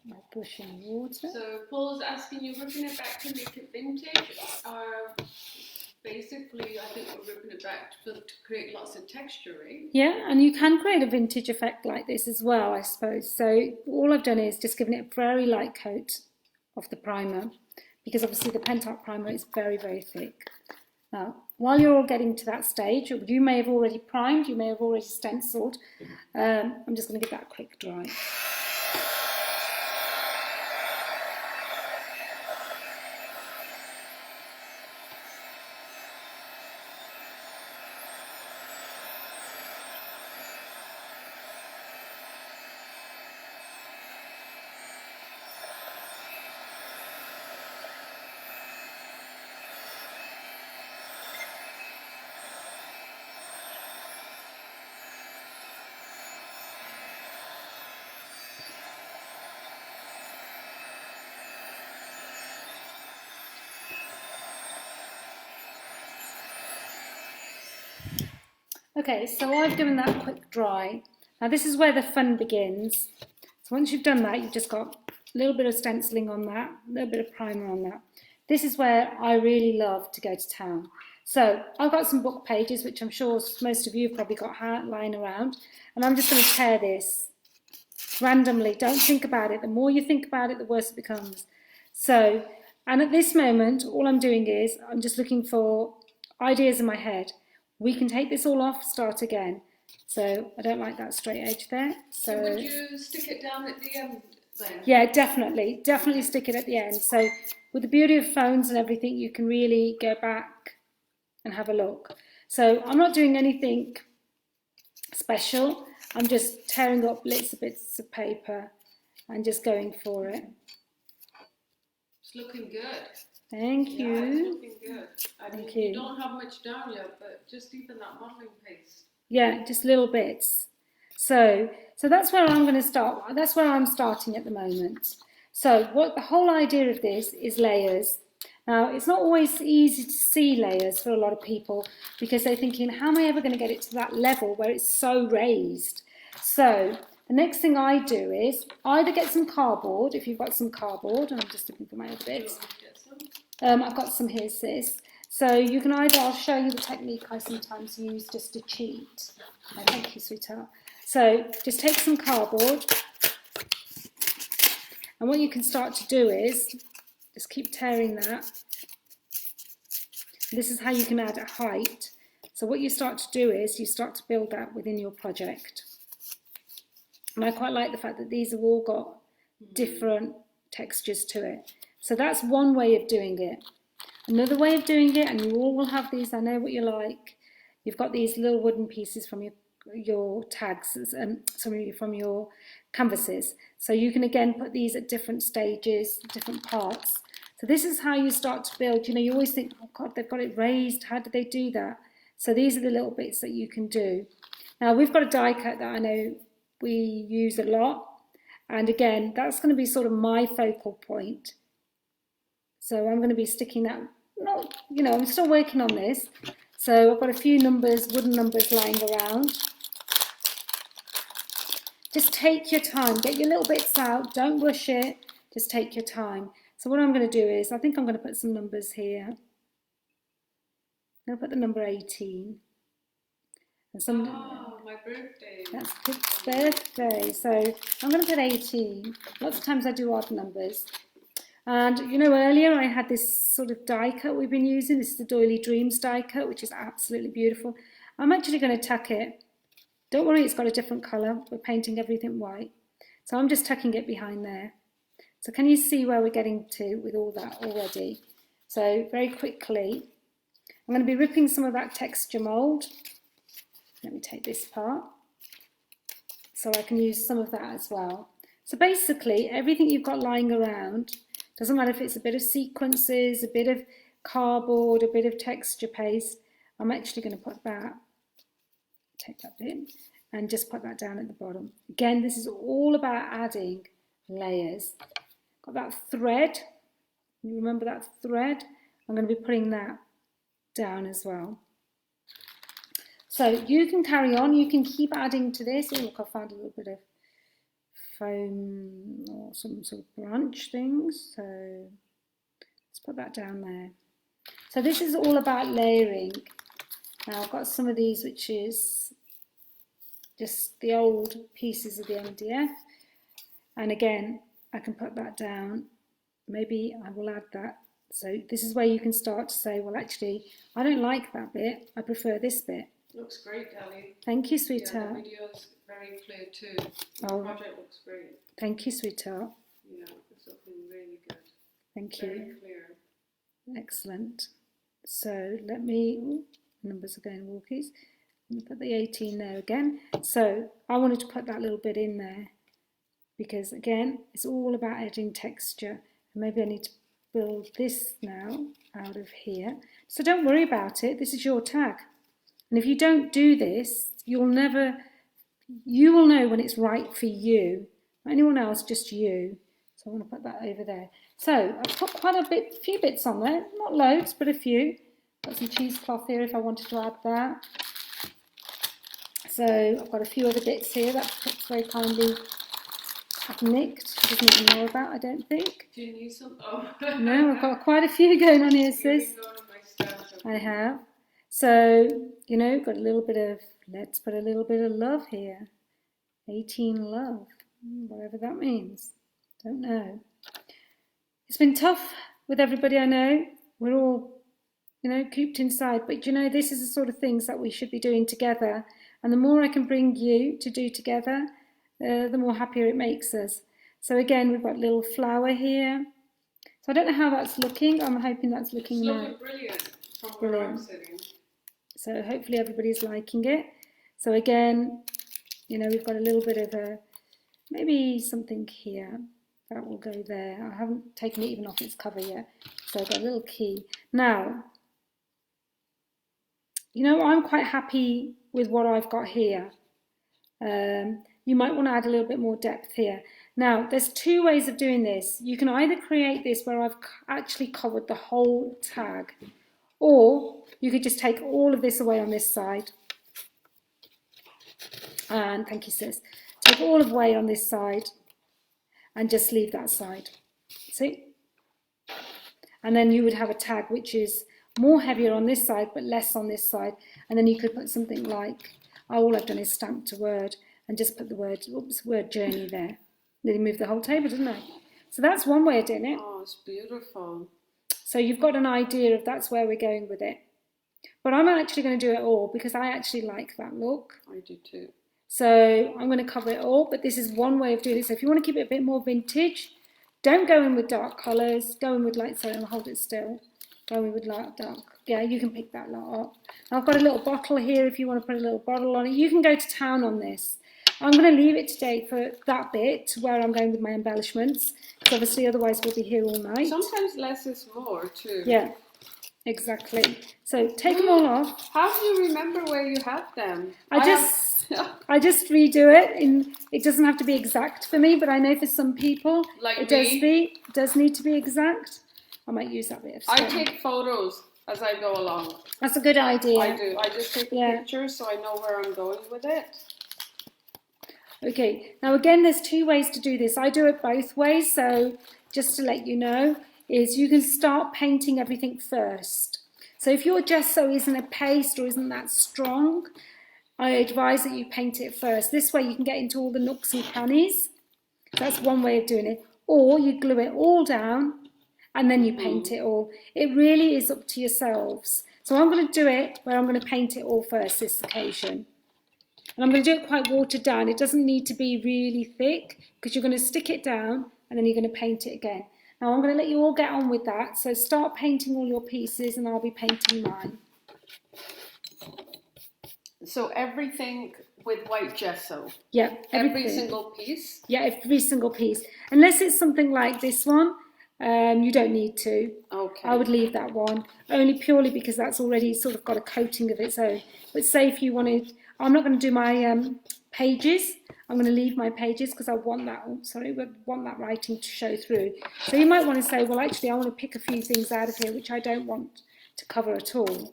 My brush and water. So Paul's asking you, ripping it back to make it vintage. Basically, I think we're ripping it back to create lots of texture, right? Yeah, and you can create a vintage effect like this as well, I suppose. So all I've done is just given it a very light coat of the primer, because obviously the Pentart primer is very, very thick. Now, while you're all getting to that stage, you may have already primed, you may have already stenciled. I'm just going to give that a quick dry. Okay, so I've given that a quick dry. Now this is where the fun begins. So once you've done that, you've just got a little bit of stenciling on that, a little bit of primer on that. This is where I really love to go to town. So I've got some book pages, which I'm sure most of you have probably got lying around, and I'm just going to tear this randomly. Don't think about it. The more you think about it, the worse it becomes. So, and at this moment, all I'm doing is I'm just looking for ideas in my head. We can take this all off, start again. So I don't like that straight edge there. So would you stick it down at the end then? Yeah, definitely stick it at the end. So with the beauty of phones and everything, you can really go back and have a look. So I'm not doing anything special. I'm just tearing up little bits of paper and just going for it. It's looking good. Thank you. Yeah, it's looking good. Thank you. You don't have much down yet, but just even that modelling paste. Yeah, just little bits. So that's where I'm going to start. That's where I'm starting at the moment. So what the whole idea of this is layers. Now, it's not always easy to see layers for a lot of people because they're thinking, how am I ever going to get it to that level where it's so raised? So the next thing I do is either get some cardboard, if you've got some cardboard, and I'm just looking for my other bits. I've got some here, sis. So you can either, I'll show you the technique I sometimes use just to cheat. Oh, thank you, sweetheart. So just take some cardboard, and what you can start to do is just keep tearing that. This is how you can add a height. So what you start to do is you start to build that within your project. And I quite like the fact that these have all got different textures to it. So that's one way of doing it. Another way of doing it, and you all will have these, I know what you like. You've got these little wooden pieces from your tags, from your canvases. So you can again put these at different stages, different parts. So this is how you start to build. You know, you always think, oh God, they've got it raised. How did they do that? So these are the little bits that you can do. Now we've got a die cut that I know we use a lot. And again, that's going to be sort of my focal point. So I'm going to be sticking that, not, you know, I'm still working on this. So I've got a few numbers, wooden numbers lying around. Just take your time, get your little bits out, don't rush it, just take your time. So what I'm going to do is, I think I'm going to put some numbers here. I'm going to put the number 18. And some, my birthday. That's Pip's birthday. So I'm going to put 18. Lots of times I do odd numbers. And you know, earlier I had this sort of die cut we've been using. This is the Doily Dreams die cut, which is absolutely beautiful. I'm actually going to tuck it. Don't worry, it's got a different colour. We're painting everything white. So I'm just tucking it behind there. So can you see where we're getting to with all that already? So very quickly, I'm going to be ripping some of that texture mould. Let me take this part. So I can use some of that as well. So basically, everything you've got lying around, doesn't matter if it's a bit of sequences, a bit of cardboard, a bit of texture paste, I'm actually going to put that, take that bit, and just put that down at the bottom. Again, this is all about adding layers. Got that thread, you remember that thread? I'm going to be putting that down as well. So you can carry on, you can keep adding to this. Oh look, I found a little bit of foam or some sort of branch things. So let's put that down there. So this is all about layering. Now I've got some of these which is just the old pieces of the MDF. And again, I can put that down. Maybe I will add that. So this is where you can start to say, well, actually, I don't like that bit. I prefer this bit. Looks great, Ellie. Thank you, sweetheart. Yeah, the video's very clear too. The project looks great. Thank you, sweetheart. Yeah, it's looking really good. Thank very you. Clear. Excellent. So let me, numbers are going walkies. Let me put the 18 there again. So I wanted to put that little bit in there because again, it's all about adding texture. And maybe I need to build this now out of here. So don't worry about it. This is your tag. And if you don't do this, you will know when it's right for you. Not anyone else, just you. So I want to put that over there. So I've put quite a few bits on there. Not loads, but a few. Got some cheesecloth here if I wanted to add that. So I've got a few other bits here that Pip's very kindly I've nicked. Doesn't even know about, I don't think. Do you need some? Oh. No, I've got quite a few going on here, sis. I have. So, you know, got a little bit of, let's put a little bit of love here. 18 love, whatever that means. Don't know. It's been tough with everybody I know. We're all, you know, cooped inside. But, you know, this is the sort of things that we should be doing together. And the more I can bring you to do together, the more happier it makes us. So again, we've got a little flower here. So I don't know how that's looking. I'm hoping that's looking nice. nice. It's looking brilliant from where I'm sitting. So hopefully everybody's liking it. So again, you know, we've got a little bit of a, maybe something here. That will go there. I haven't taken it even off its cover yet. So I've got a little key. Now, you know, I'm quite happy with what I've got here. You might want to add a little bit more depth here. Now, there's two ways of doing this. You can either create this where I've actually covered the whole tag, or you could just take all of this away on this side. And thank you, sis. Take all of away on this side and just leave that side. See? And then you would have a tag which is more heavier on this side but less on this side. And then you could put something like, all I've done is stamped a word and just put the word, word journey there. Nearly moved the whole table, didn't I? So that's one way of doing it. Oh, it's beautiful. So you've got an idea of that's where we're going with it. But I'm actually going to do it all because I actually like that look. I do too. So I'm going to cover it all, but this is one way of doing it. So if you want to keep it a bit more vintage, don't go in with dark colours. Go in with light, sorry, I'll hold it still. Go in with light, dark. Yeah, you can pick that lot up. I've got a little bottle here if you want to put a little bottle on it. You can go to town on this. I'm going to leave it today for that bit where I'm going with my embellishments. Because obviously otherwise we'll be here all night. Sometimes less is more too. Yeah, exactly. So take them all off. How do you remember where you had them? I just redo it. It doesn't have to be exact for me, but I know for some people like it does need to be exact. I might use that bit of I string. take photos as I go along. That's a good idea. I do. I just take a picture so I know where I'm going with it. Okay, now again, there's two ways to do this. I do it both ways, so just to let you know, is you can start painting everything first. So if your gesso isn't a paste or isn't that strong, I advise that you paint it first. This way you can get into all the nooks and crannies. That's one way of doing it. Or you glue it all down and then you paint it all. It really is up to yourselves. So I'm going to do it where I'm going to paint it all first this occasion. And I'm going to do it quite watered down. It doesn't need to be really thick because you're going to stick it down and then you're going to paint it again. Now I'm going to let you all get on with that. So start painting all your pieces and I'll be painting mine. So everything with white gesso? Yeah, every single piece? Yeah, every single piece. Unless it's something like this one, you don't need to. Okay. I would leave that one, only purely because that's already sort of got a coating of its own. But say if you wanted, I'm not going to do my pages. I'm going to leave my pages because I want that, want that writing to show through. So you might want to say, well, actually, I want to pick a few things out of here which I don't want to cover at all.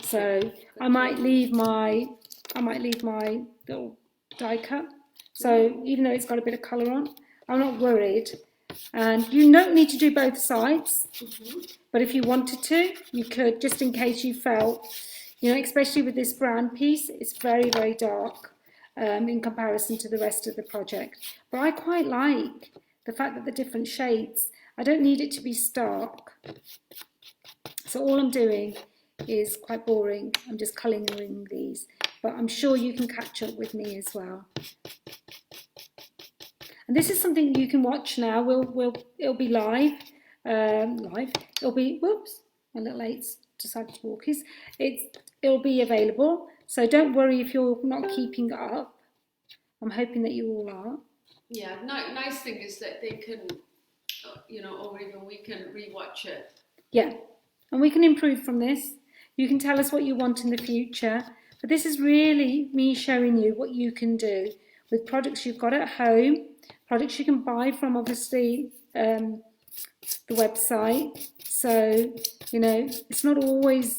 So I might leave my little die cut. So even though it's got a bit of colour on, I'm not worried. And you don't need to do both sides, but if you wanted to, you could, just in case you felt, you know, especially with this brown piece, it's very, very dark in comparison to the rest of the project. But I quite like the fact that the different shades, I don't need it to be stark. So all I'm doing is quite boring. I'm just colouring these, but I'm sure you can catch up with me as well. And this is something you can watch now. It'll be live. It'll be, whoops, my little eight's decided to walk. It'll be available. So don't worry if you're not keeping it up. I'm hoping that you all are. Yeah, nice thing is that they can, you know, or even we can rewatch it. Yeah, and we can improve from this. You can tell us what you want in the future. But this is really me showing you what you can do with products you've got at home, products you can buy from, obviously, the website. So, you know, it's not always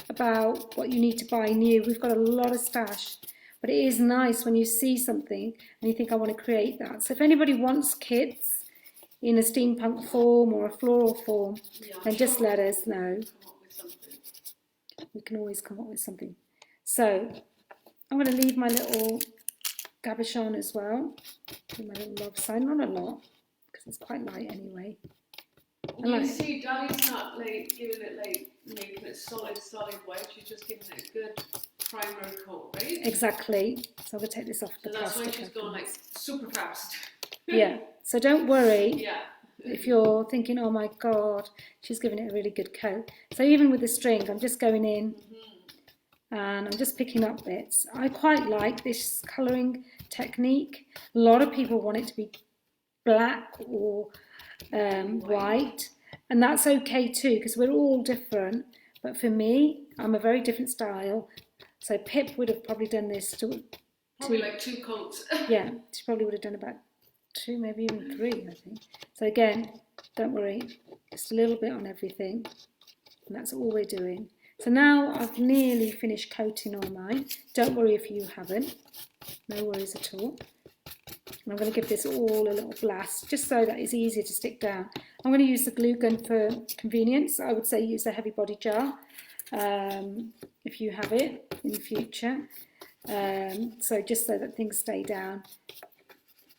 about what you need to buy new. We've got a lot of stash. But it is nice when you see something and you think, I want to create that. So if anybody wants kits in a steampunk form or a floral form, then just let us know. We can always come up with something. So I'm going to leave my little cabochon as well. Do my little love sign, not a lot, because it's quite light anyway. You see, Dolly's not like giving it like making it solid white. She's just giving it a good primer coat, right? Exactly. So I'm going to take this off the plastic. That's why she's going like super fast. Yeah. So don't worry. Yeah. If you're thinking, oh my God, she's giving it a really good coat. So even with the string, I'm just going in and I'm just picking up bits. I quite like this colouring technique. A lot of people want it to be black or white, and that's okay too, because we're all different. But for me, I'm a very different style. So Pip would have probably done this probably like 2 coats. Yeah, she probably would have done about 2, maybe even 3, I think. So again, don't worry, just a little bit on everything, and that's all we're doing. So now I've nearly finished coating all mine. Don't worry if you haven't, no worries at all. And I'm going to give this all a little blast, just so that it's easier to stick down. I'm going to use the glue gun for convenience. I would say use a heavy body jar if you have it in the future. So just so that things stay down.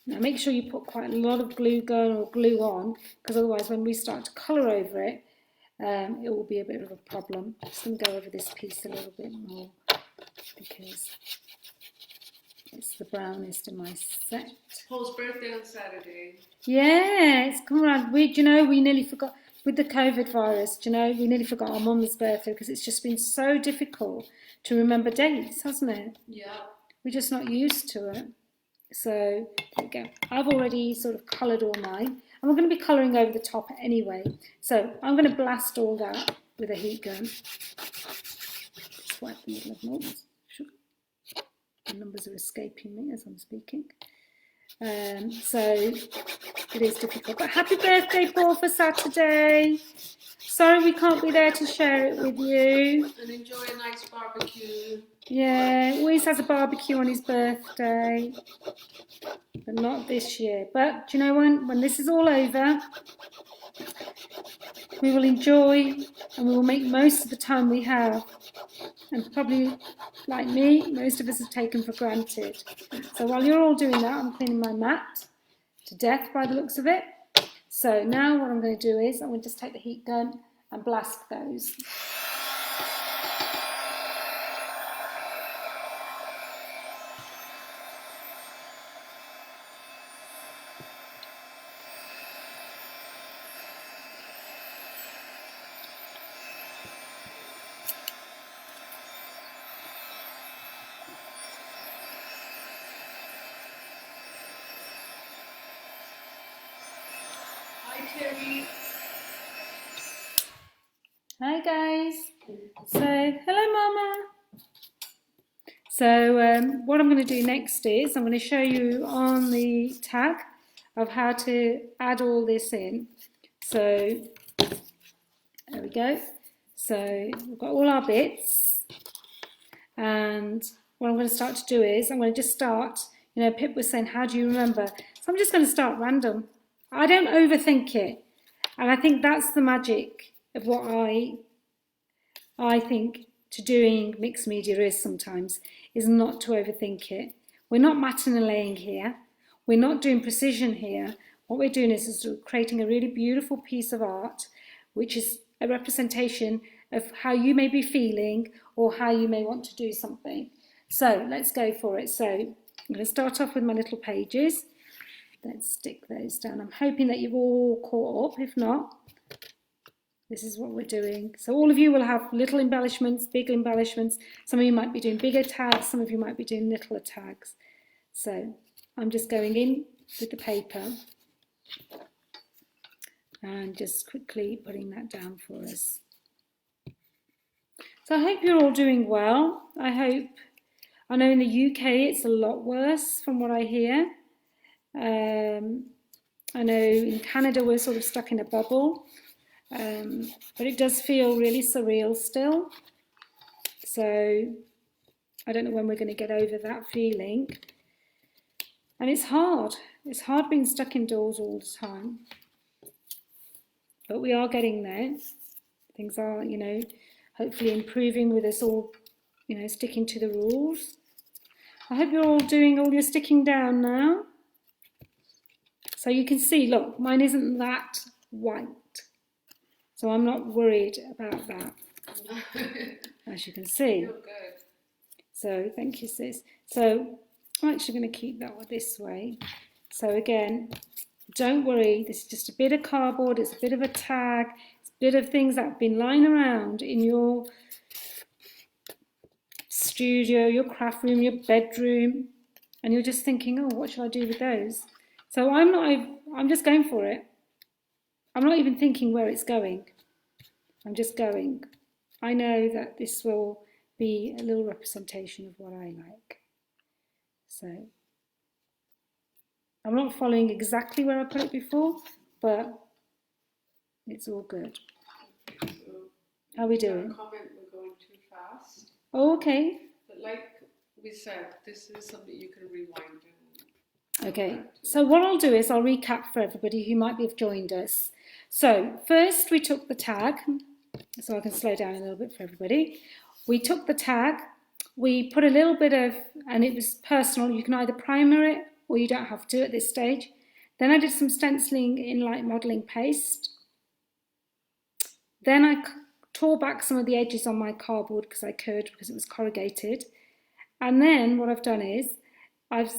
Now make sure you put quite a lot of glue gun or glue on, because otherwise when we start to colour over it, it will be a bit of a problem. I'm just going to go over this piece a little bit more because it's the brownest in my set. Paul's birthday on Saturday. Yeah, it's come around. We nearly forgot, with the COVID virus, we nearly forgot our mum's birthday because it's just been so difficult to remember dates, hasn't it? Yeah. We're just not used to it. So, there we go. I've already sort of coloured all mine. And we're going to be colouring over the top anyway. So, I'm going to blast all that with a heat gun. Just wipe the middle of notes. The numbers are escaping me as I'm speaking. So, It is difficult. But happy birthday, Paul, for Saturday. Sorry we can't be there to share it with you. And enjoy a nice barbecue. Yeah, always has a barbecue on his birthday. But not this year. But do you know when this is all over, we will enjoy and we will make most of the time we have. And probably, like me, most of us have taken for granted. So while you're all doing that, I'm cleaning my mat to death by the looks of it. So now what I'm going to do is I'm going to just take the heat gun and blast those. Hi, Terry. Hi guys. So hello Mama. So what I'm going to do next is I'm going to show you on the tag of how to add all this in. So there we go. So we've got all our bits, and what I'm going to start to do is I'm going to just start, you know, Pip was saying, how do you remember? So I'm just going to start random. I don't overthink it. And I think that's the magic of what I think to doing mixed media is sometimes, is not to overthink it. We're not matting and laying here. We're not doing precision here. What we're doing is creating a really beautiful piece of art, which is a representation of how you may be feeling or how you may want to do something. So let's go for it. So I'm going to start off with my little pages. Let's stick those down. I'm hoping that you've all caught up. If not, this is what we're doing. So all of you will have little embellishments, big embellishments. Some of you might be doing bigger tags. Some of you might be doing littler tags. So I'm just going in with the paper and just quickly putting that down for us. So I hope you're all doing well. I know in the UK it's a lot worse from what I hear. I know in Canada we're sort of stuck in a bubble, but it does feel really surreal still. So I don't know when we're going to get over that feeling. And it's hard. It's hard being stuck indoors all the time. But we are getting there. Things are, you know, hopefully improving with us all, you know, sticking to the rules. I hope you're all doing all your sticking down now. So you can see, look, mine isn't that white. So I'm not worried about that, as you can see. You're good. So thank you, sis. So I'm actually going to keep that one this way. So again, don't worry, this is just a bit of cardboard, it's a bit of a tag, it's a bit of things that have been lying around in your studio, your craft room, your bedroom, and you're just thinking, oh, what should I do with those? So I'm just going for it. I'm not even thinking where it's going. I'm just going. I know that this will be a little representation of what I like. So I'm not following exactly where I put it before, but it's all good. How are we doing? Comment we're going too fast. Oh, okay. But like we said, this is something you can rewind and Okay, so what I'll do is I'll recap for everybody who might have joined us. So first we took the tag, so I can slow down a little bit for everybody. We took the tag, we put a little bit of, and it was personal, you can either primer it or you don't have to at this stage. Then I did some stenciling in light modelling paste. Then I tore back some of the edges on my cardboard because I could, because it was corrugated. And then what I've done is I've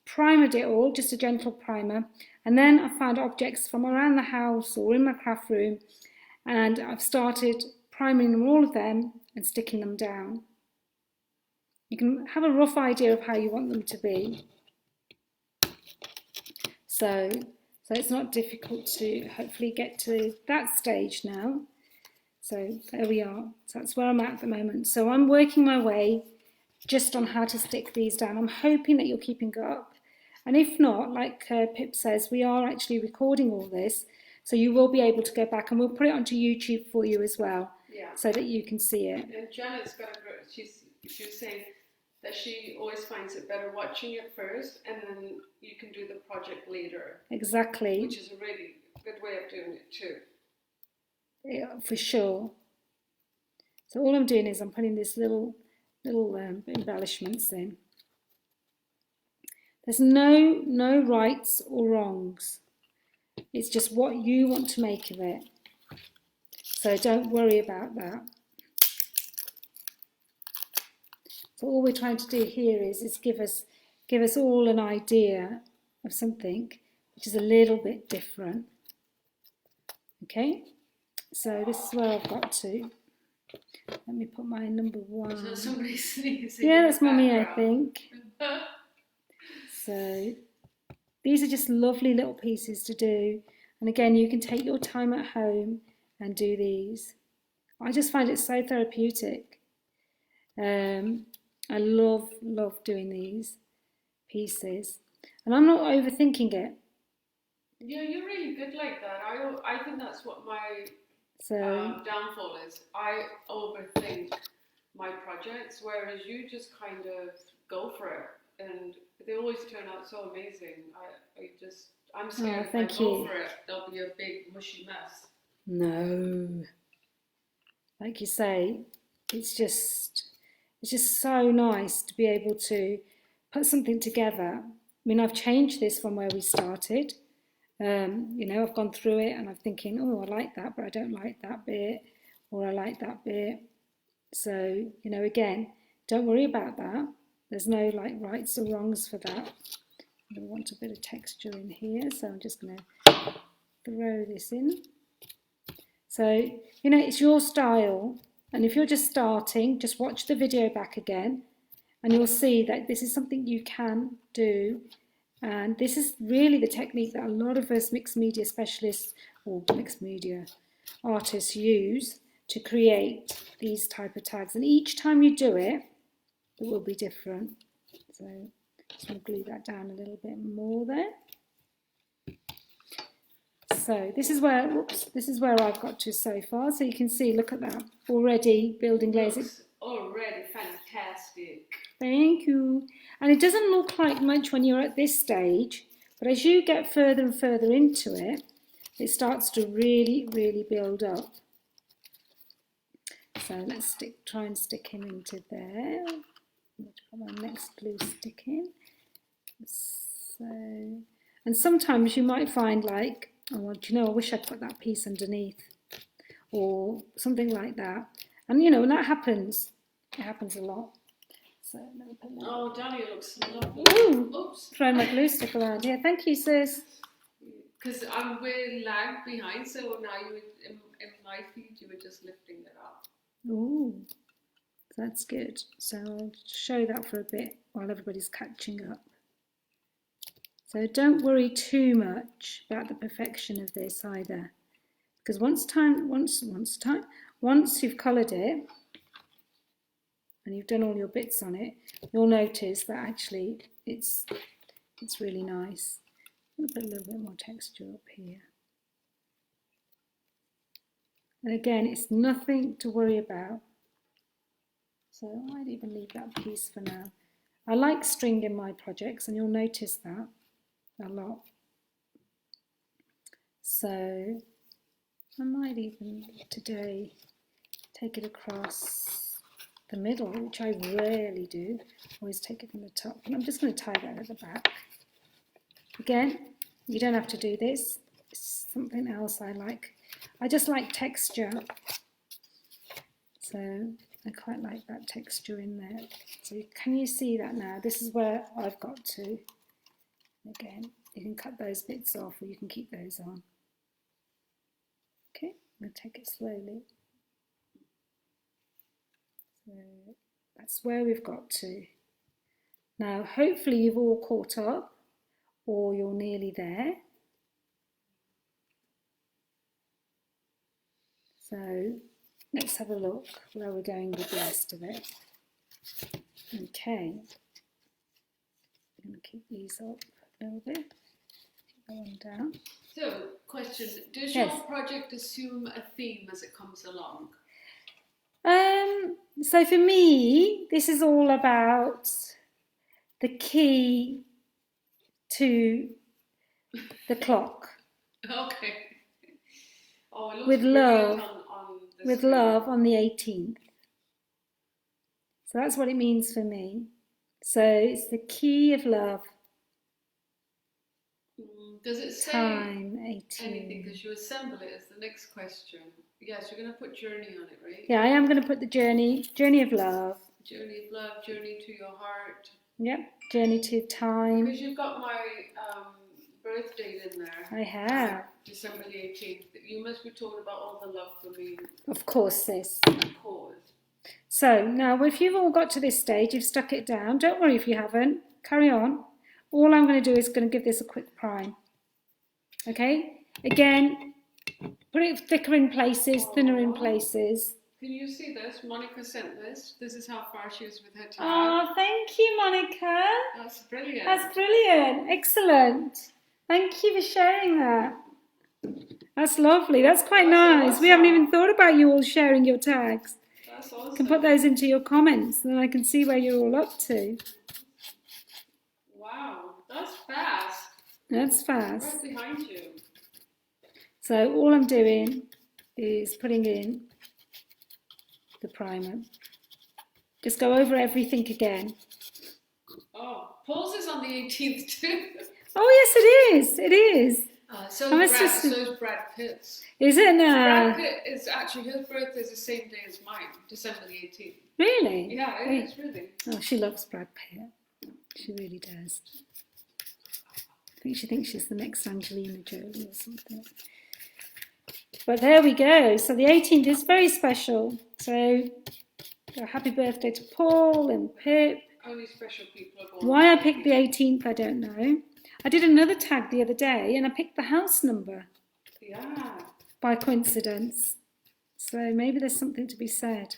primed it all, just a gentle primer, and then I found objects from around the house or in my craft room, and I've started priming all of them and sticking them down. You can have a rough idea of how you want them to be. So it's not difficult to hopefully get to that stage now. So there we are. So that's where I'm at the moment. So I'm working my way just on how to stick these down. I'm hoping that you're keeping up. And if not, like Pip says, we are actually recording all this, so you will be able to go back, and we'll put it onto YouTube for you as well, so that you can see it. And Janet's got she was saying that she always finds it better watching it first, and then you can do the project later. Exactly. Which is a really good way of doing it too. Yeah, for sure. So all I'm doing is I'm putting this little embellishments in. There's no rights or wrongs. It's just what you want to make of it. So don't worry about that. So all we're trying to do here is give us all an idea of something which is a little bit different. Okay, so this is where I've got to. Let me put my number 1. Is that somebody sneezing? Yeah, that's Mummy, I think. So these are just lovely little pieces to do. And again, you can take your time at home and do these. I just find it so therapeutic. I love doing these pieces. And I'm not overthinking it. Yeah, you're really good like that. I think that's what my downfall is. I overthink my projects, whereas you just kind of go for it, and they always turn out so amazing. I'm scared if I go for it, there'll be a big mushy mess. No, like you say, it's just so nice to be able to put something together. I mean, I've changed this from where we started. You know, I've gone through it and I'm thinking, oh, I like that, but I don't like that bit, or I like that bit. So, you know, again, don't worry about that. There's no like rights or wrongs for that. I want a bit of texture in here, so I'm just going to throw this in. So, you know, it's your style. And if you're just starting, just watch the video back again and you'll see that this is something you can do. And this is really the technique that a lot of us mixed media specialists or mixed media artists use to create these type of tags. And each time you do it, it will be different. So just going to glue that down a little bit more there. So this is where I've got to so far. So you can see, look at that, already building layers. Looks already fantastic. Thank you. And it doesn't look like much when you're at this stage, but as you get further and further into it, it starts to really, really build up. So let's try and stick him into there. Let's put my next glue stick in. So, and sometimes you might find like, oh, well, do you know, I wish I'd put that piece underneath, or something like that. And you know, when that happens, it happens a lot. So let me put that. Oh, Danny looks lovely. Ooh, oops. Throw my glue stick around here. Thank you, sis. Because I'm way lagged behind, so now you in my feed you were just lifting it up. Ooh, that's good. So I'll show that for a bit while everybody's catching up. So don't worry too much about the perfection of this either, because once you've coloured it and you've done all your bits on it, you'll notice that actually it's really nice. I'm going to put a little bit more texture up here. And again, it's nothing to worry about. So I might even leave that piece for now. I like string in my projects, and you'll notice that a lot. So I might even today take it across the middle, which I rarely do. Always take it from the top. And I'm just going to tie that at the back. Again, you don't have to do this. It's something else I like. I just like texture. So I quite like that texture in there. So can you see that now? This is where I've got to. Again, you can cut those bits off or you can keep those on. Okay, I'm going to take it slowly. So that's where we've got to. Now, hopefully you've all caught up or you're nearly there. So let's have a look where we're going with the rest of it. Okay, I'm going to keep these up build it. Go on down. So, question, does Yes. your project assume a theme as it comes along? So for me, this is all about the key to the clock. Okay. Oh, it looks With love, on the with screen. love on the 18th. So that's what it means for me. So it's the key of love. Does it say Time 18. anything? Because you assemble it as the next question. Yes, you're going to put journey on it, right? Yeah, I am going to put the journey of love. Journey of love, journey to your heart. Yep, journey to time. Because you've got my birth date in there. I have. December the 18th. You must be talking about all the love for me. Of course, sis. Of course. So now if you've all got to this stage, you've stuck it down. Don't worry if you haven't. Carry on. All I'm going to do is going to give this a quick prime. Okay? Again, put it thicker in places, thinner in places. Can you see this? Monica sent this. This is how far she is with her tag. Oh, thank you, Monica. That's brilliant. That's brilliant. Excellent. Thank you for sharing that. That's lovely. That's quite nice. Awesome. We haven't even thought about you all sharing your tags. That's awesome. You can put those into your comments, and then I can see where you're all up to. Wow, that's fast. That's fast. Right behind you. So all I'm doing is putting in the primer. Just go over everything again. Oh, Paul's is on the 18th too. Oh yes, it is. It is. So is Brad Pitt's. Is it now? Brad Pitt is actually, his birthday is the same day as mine, December the 18th. Really? Yeah, it is really. Oh, she loves Brad Pitt. She really does. I think she thinks she's the next Angelina Jolie or something. But there we go. So the 18th is very special. So happy birthday to Paul and Pip. Only special people are born. Why I picked the 18th, I don't know. I did another tag the other day and I picked the house number. Yeah. By coincidence. So maybe there's something to be said.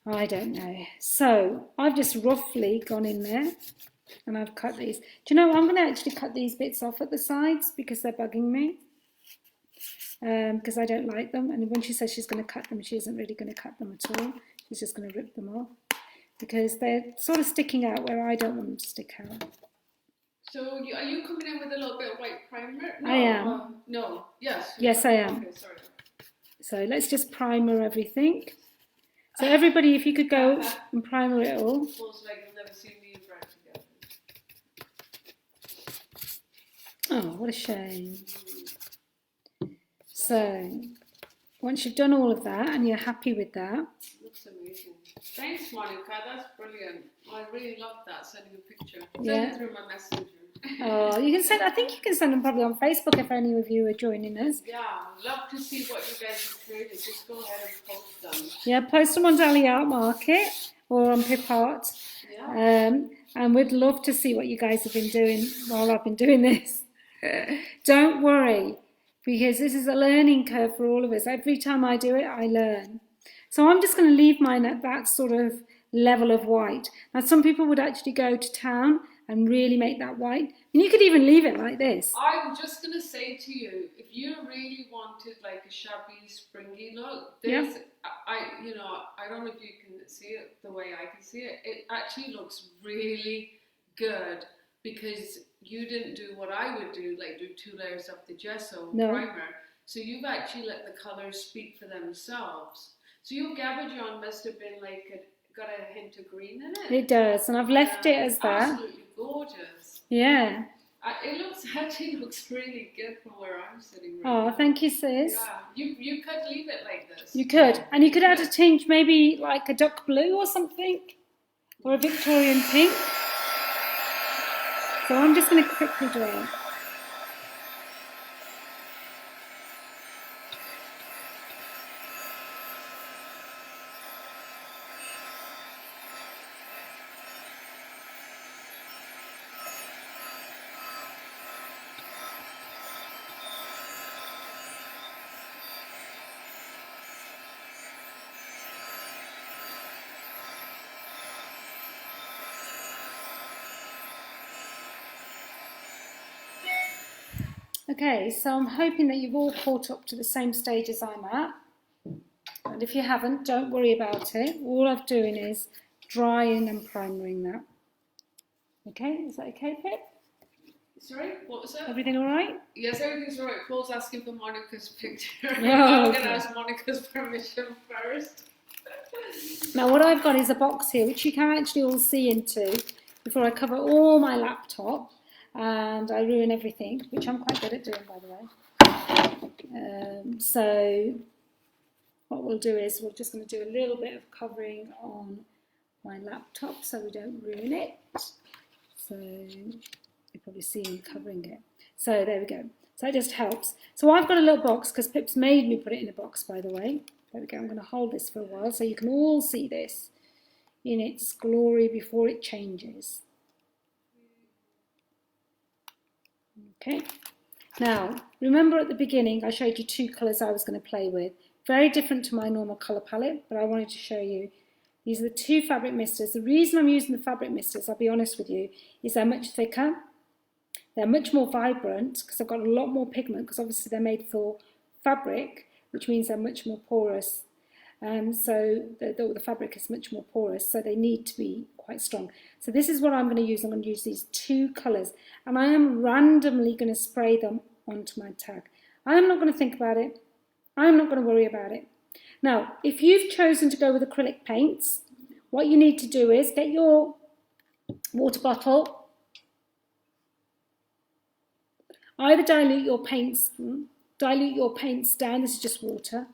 I don't know. So I've just roughly gone in there and I've cut these. Do you know, I'm going to actually cut these bits off at the sides because they're bugging me. Because I don't like them. And when she says she's going to cut them, she isn't really going to cut them at all. She's just going to rip them off. Because they're sort of sticking out where I don't want them to stick out. So are you coming in with a little bit of white primer? No, I am. No. Yes. Yes, I am. Okay, sorry. So let's just primer everything. So everybody, if you could go and primer it all. Paul's like, you'll never see me and Brad together. Oh, what a shame. So once you've done all of that and you're happy with that. Looks amazing. Thanks, Monica. That's brilliant. I really love that, sending a picture. Send Yeah. it through my messenger. Oh, you can send. I think you can send them probably on Facebook if any of you are joining us. Yeah, love to see what you guys have created. Just go ahead and post them. Yeah, post them on Dally Art Market or on Pip Art. Yeah. And we'd love to see what you guys have been doing while I've been doing this. Don't worry, because this is a learning curve for all of us. Every time I do it, I learn. So I'm just going to leave mine at that sort of level of white. Now, some people would actually go to town and really make that white. And you could even leave it like this. I'm just going to say to you, if you really wanted like a shabby, springy look, there's, I don't know if you can see it the way I can see it. It actually looks really good because you didn't do what I would do, like do 2 layers of the gesso primer. So you've actually let the colours speak for themselves. So your Gabardine must have been like got a hint of green in it. It does, and I've left it as that. Absolutely gorgeous. Yeah. It actually looks really good from where I'm sitting right Oh, now. thank you, sis. Yeah, you could leave it like this. You could, and you could add a tinge, maybe like a duck blue or something, or a Victorian pink. So I'm just going to quickly draw it. Okay, so I'm hoping that you've all caught up to the same stage as I'm at. And if you haven't, don't worry about it. All I'm doing is drying and primering that. Okay, is that okay, Pip? Sorry, what was that? Everything all right? Yes, everything's all right. Paul's asking for Monica's picture. Oh, I'm okay. going to ask Monica's permission first. Now what I've got is a box here which you can actually all see into before I cover all my laptop and I ruin everything, which I'm quite good at doing, by the way. So what we'll do is we're just going to do a little bit of covering on my laptop so we don't ruin it. So you probably see me covering it. So there we go. So that just helps. So I've got a little box because Pip's made me put it in a box, by the way. There we go. I'm going to hold this for a while so you can all see this in its glory before it changes. Okay. Now, remember at the beginning I showed you two colours I was going to play with. Very different to my normal colour palette, but I wanted to show you. These are the two fabric misters. The reason I'm using the fabric misters, I'll be honest with you, is they're much thicker. They're much more vibrant because I've got a lot more pigment because obviously they're made for fabric, which means they're much more porous. So the fabric is much more porous, so they need to be quite strong. So this is what I'm going to use. I'm going to use these two colours, and I am randomly going to spray them onto my tag. I am not going to think about it. I'm not going to worry about it. Now, if you've chosen to go with acrylic paints, what you need to do is get your water bottle, either dilute your paints down, this is just water,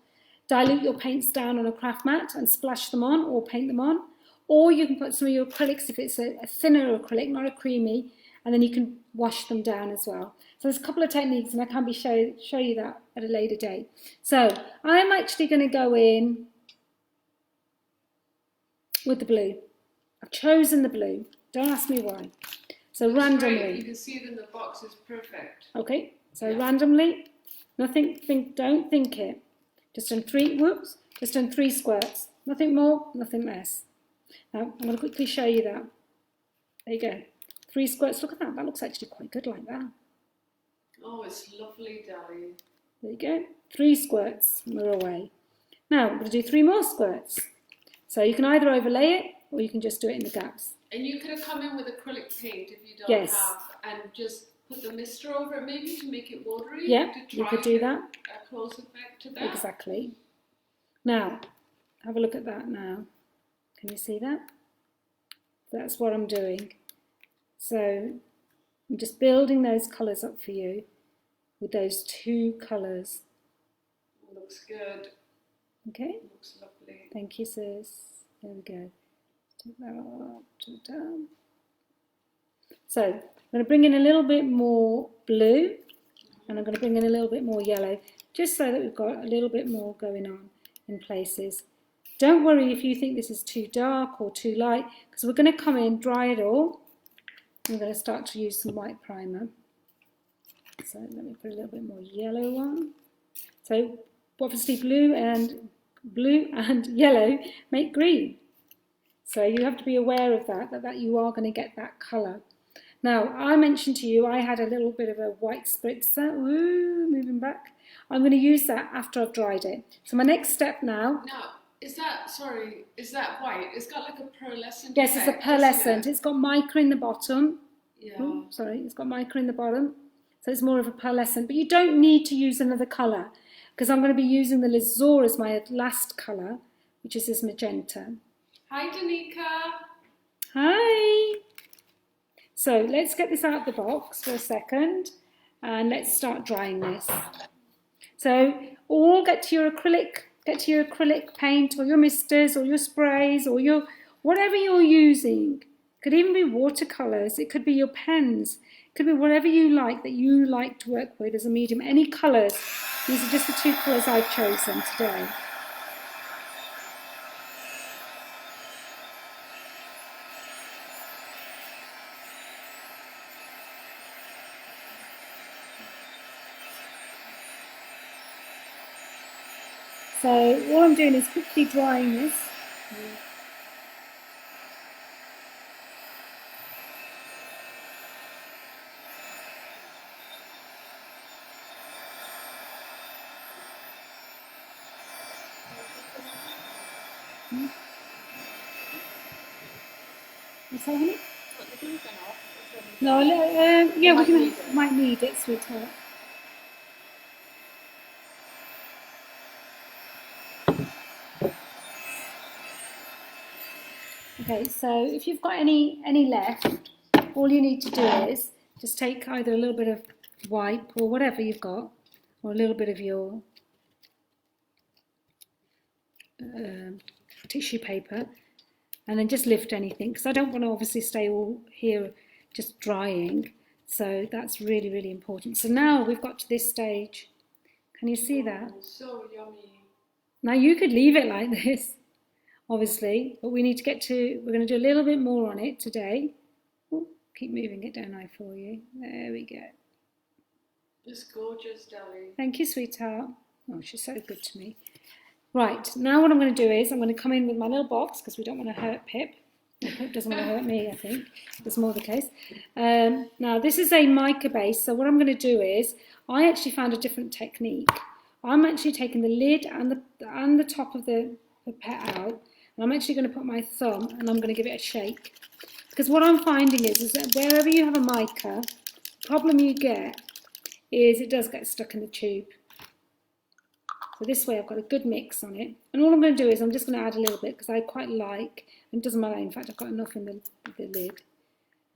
dilute your paints down on a craft mat and splash them on or paint them on, or you can put some of your acrylics if it's a thinner acrylic, not a creamy, and then you can wash them down as well. So there's a couple of techniques and I can show you that at a later date. So I'm actually going to go in with the blue. I've chosen the blue. Don't ask me why. So That's randomly. great. You can see it in the box. It's perfect. Okay. So Yeah. randomly. Don't think it. Just done three squirts. Nothing more, nothing less. Now I'm going to quickly show you that. There you go. 3 squirts. Look at that. That looks actually quite good like that. Oh, it's lovely, Dali. There you go. 3 squirts. We're away. Now I'm going to do 3 more squirts. So you can either overlay it or you can just do it in the gaps. And you could have come in with acrylic paint if you don't Yes. have, and just put the mister over it maybe to make it watery. Yeah, to you try could do and that. get a close effect to that. Exactly. Now, have a look at that now. Can you see that? That's what I'm doing. So I'm just building those colours up for you with those 2 colours. Looks good. Okay. Looks lovely. Thank you, sis. There we go. Take that up to the down. So I'm going to bring in a little bit more blue and I'm going to bring in a little bit more yellow just so that we've got a little bit more going on in places. Don't worry if you think this is too dark or too light because we're going to come in, dry it all. I'm going to start to use some white primer. So let me put a little bit more yellow on. So obviously blue and yellow make green. So you have to be aware of that you are going to get that colour. Now, I mentioned to you I had a little bit of a white spritzer. Ooh, moving back. I'm going to use that after I've dried it. So my next step now... Now, is that white? It's got like a pearlescent Yes, it's a pearlescent. It's got mica in the bottom. Yeah. Ooh, sorry, it's got mica in the bottom. So it's more of a pearlescent. But you don't need to use another colour because I'm going to be using the Lazur as my last colour, which is this magenta. Hi, Danica. Hi. So let's get this out of the box for a second and let's start drying this. So all get to your acrylic paint or your misters or your sprays or your whatever you're using. It could even be watercolours, it could be your pens, it could be whatever you like that you like to work with as a medium. Any colours. These are just the 2 colours I've chosen today. So all I'm doing is quickly drying this. What's that, honey? Put the glue gun off. No, yeah, we might need it, sweetheart. Okay, so if you've got any left, all you need to do is just take either a little bit of wipe or whatever you've got, or a little bit of your tissue paper, and then just lift anything, because I don't want to obviously stay all here just drying, so that's really, really important. So now we've got to this stage. Can you see that? So yummy. Now you could leave it like this, obviously, but we need to get to, we're going to do a little bit more on it today. Ooh, keep moving it, don't I, for you? There we go. It's gorgeous, Deli. Thank you, sweetheart. Oh, she's so good to me. Right, now what I'm going to do is I'm going to come in with my little box, because we don't want to hurt Pip. Pip doesn't want to hurt me, I think. That's more the case. Now, this is a mica base, so what I'm going to do is, I actually found a different technique. I'm actually taking the lid and the top of the pet out, and I'm actually going to put my thumb and I'm going to give it a shake. Because what I'm finding is that wherever you have a mica, the problem you get is it does get stuck in the tube. So this way I've got a good mix on it. And all I'm going to do is I'm just going to add a little bit, because I quite like, and it doesn't matter, in fact I've got enough in the lid.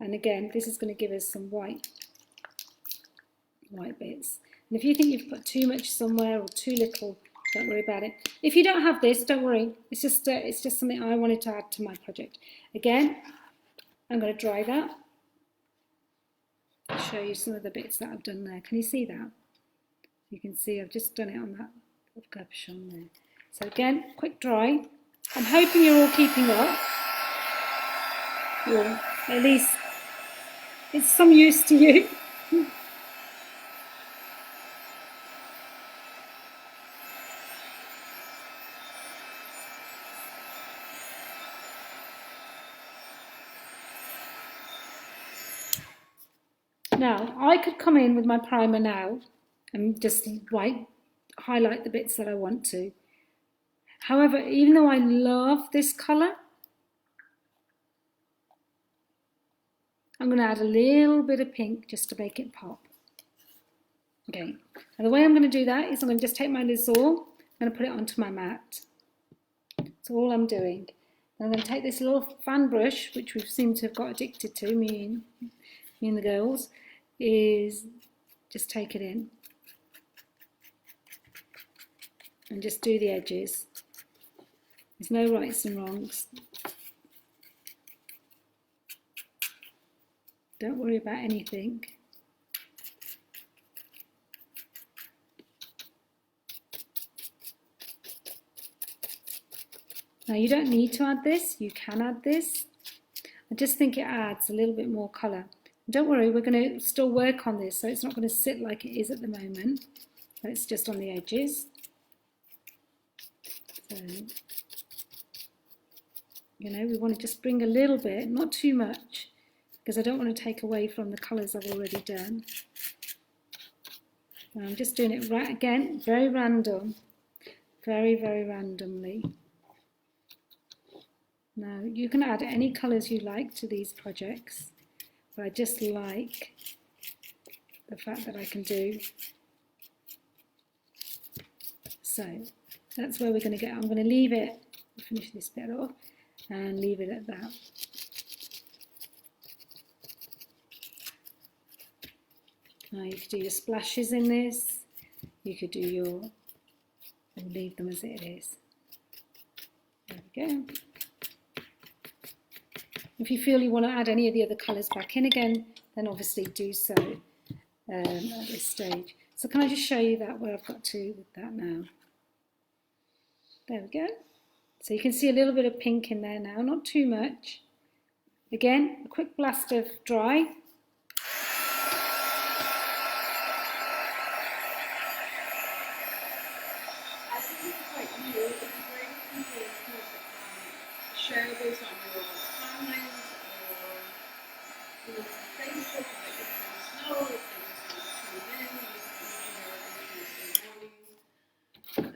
And again, this is going to give us some white bits. And if you think you've put too much somewhere or too little, don't worry about it. If you don't have this, don't worry. It's just something I wanted to add to my project. Again, I'm going to dry that. I'll show you some of the bits that I've done there. Can you see that? You can see I've just done it on that capuchon there. So again, quick dry. I'm hoping you're all keeping up. Or at least it's some use to you. Now, I could come in with my primer now and just highlight the bits that I want to. However, even though I love this colour, I'm going to add a little bit of pink just to make it pop. Okay, and the way I'm going to do that is I'm going to just take my Lizor, I'm going to put it onto my mat. That's all I'm doing. And I'm going to take this little fan brush, which we seem to have got addicted to, me and the girls, is just take it in and just do the edges. There's no rights and wrongs. Don't worry about anything. Now you don't need to add this, you can add this. I just think it adds a little bit more colour. Don't worry, we're going to still work on this, so it's not going to sit like it is at the moment. It's just on the edges. So, you know, we want to just bring a little bit, not too much, because I don't want to take away from the colours I've already done. And I'm just doing it right again, very random, very, very randomly. Now, you can add any colours you like to these projects. But I just like the fact that I can do. So that's where we're going to get. I'm going to leave it, finish this bit off, and leave it at that. Now you could do your splashes in this. You could do your, and leave them as it is. There we go. If you feel you want to add any of the other colours back in again, then obviously do so at this stage. So can I just show you that where I've got to with that now? There we go. So you can see a little bit of pink in there now, not too much. Again, a quick blast of dry. I think it's quite new. It's great if you could share this on your timelines or Facebook, like if they know, if they just want to tune in, Tuesday morning,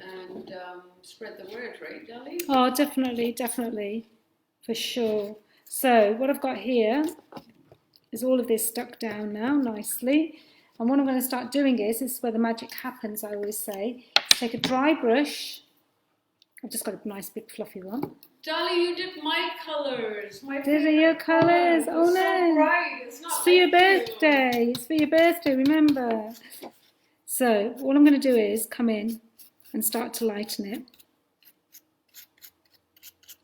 and spread the word, right, Dali? Oh, definitely, definitely, for sure. So what I've got here is all of this stuck down now nicely. And what I'm going to start doing is, this is where the magic happens, I always say, take a dry brush. I've just got a nice big fluffy one. Dolly, you did my colours. Did your colours? Oh no! So bright. It's not It's for your birthday. It's for your birthday, remember. So what I'm going to do is come in and start to lighten it.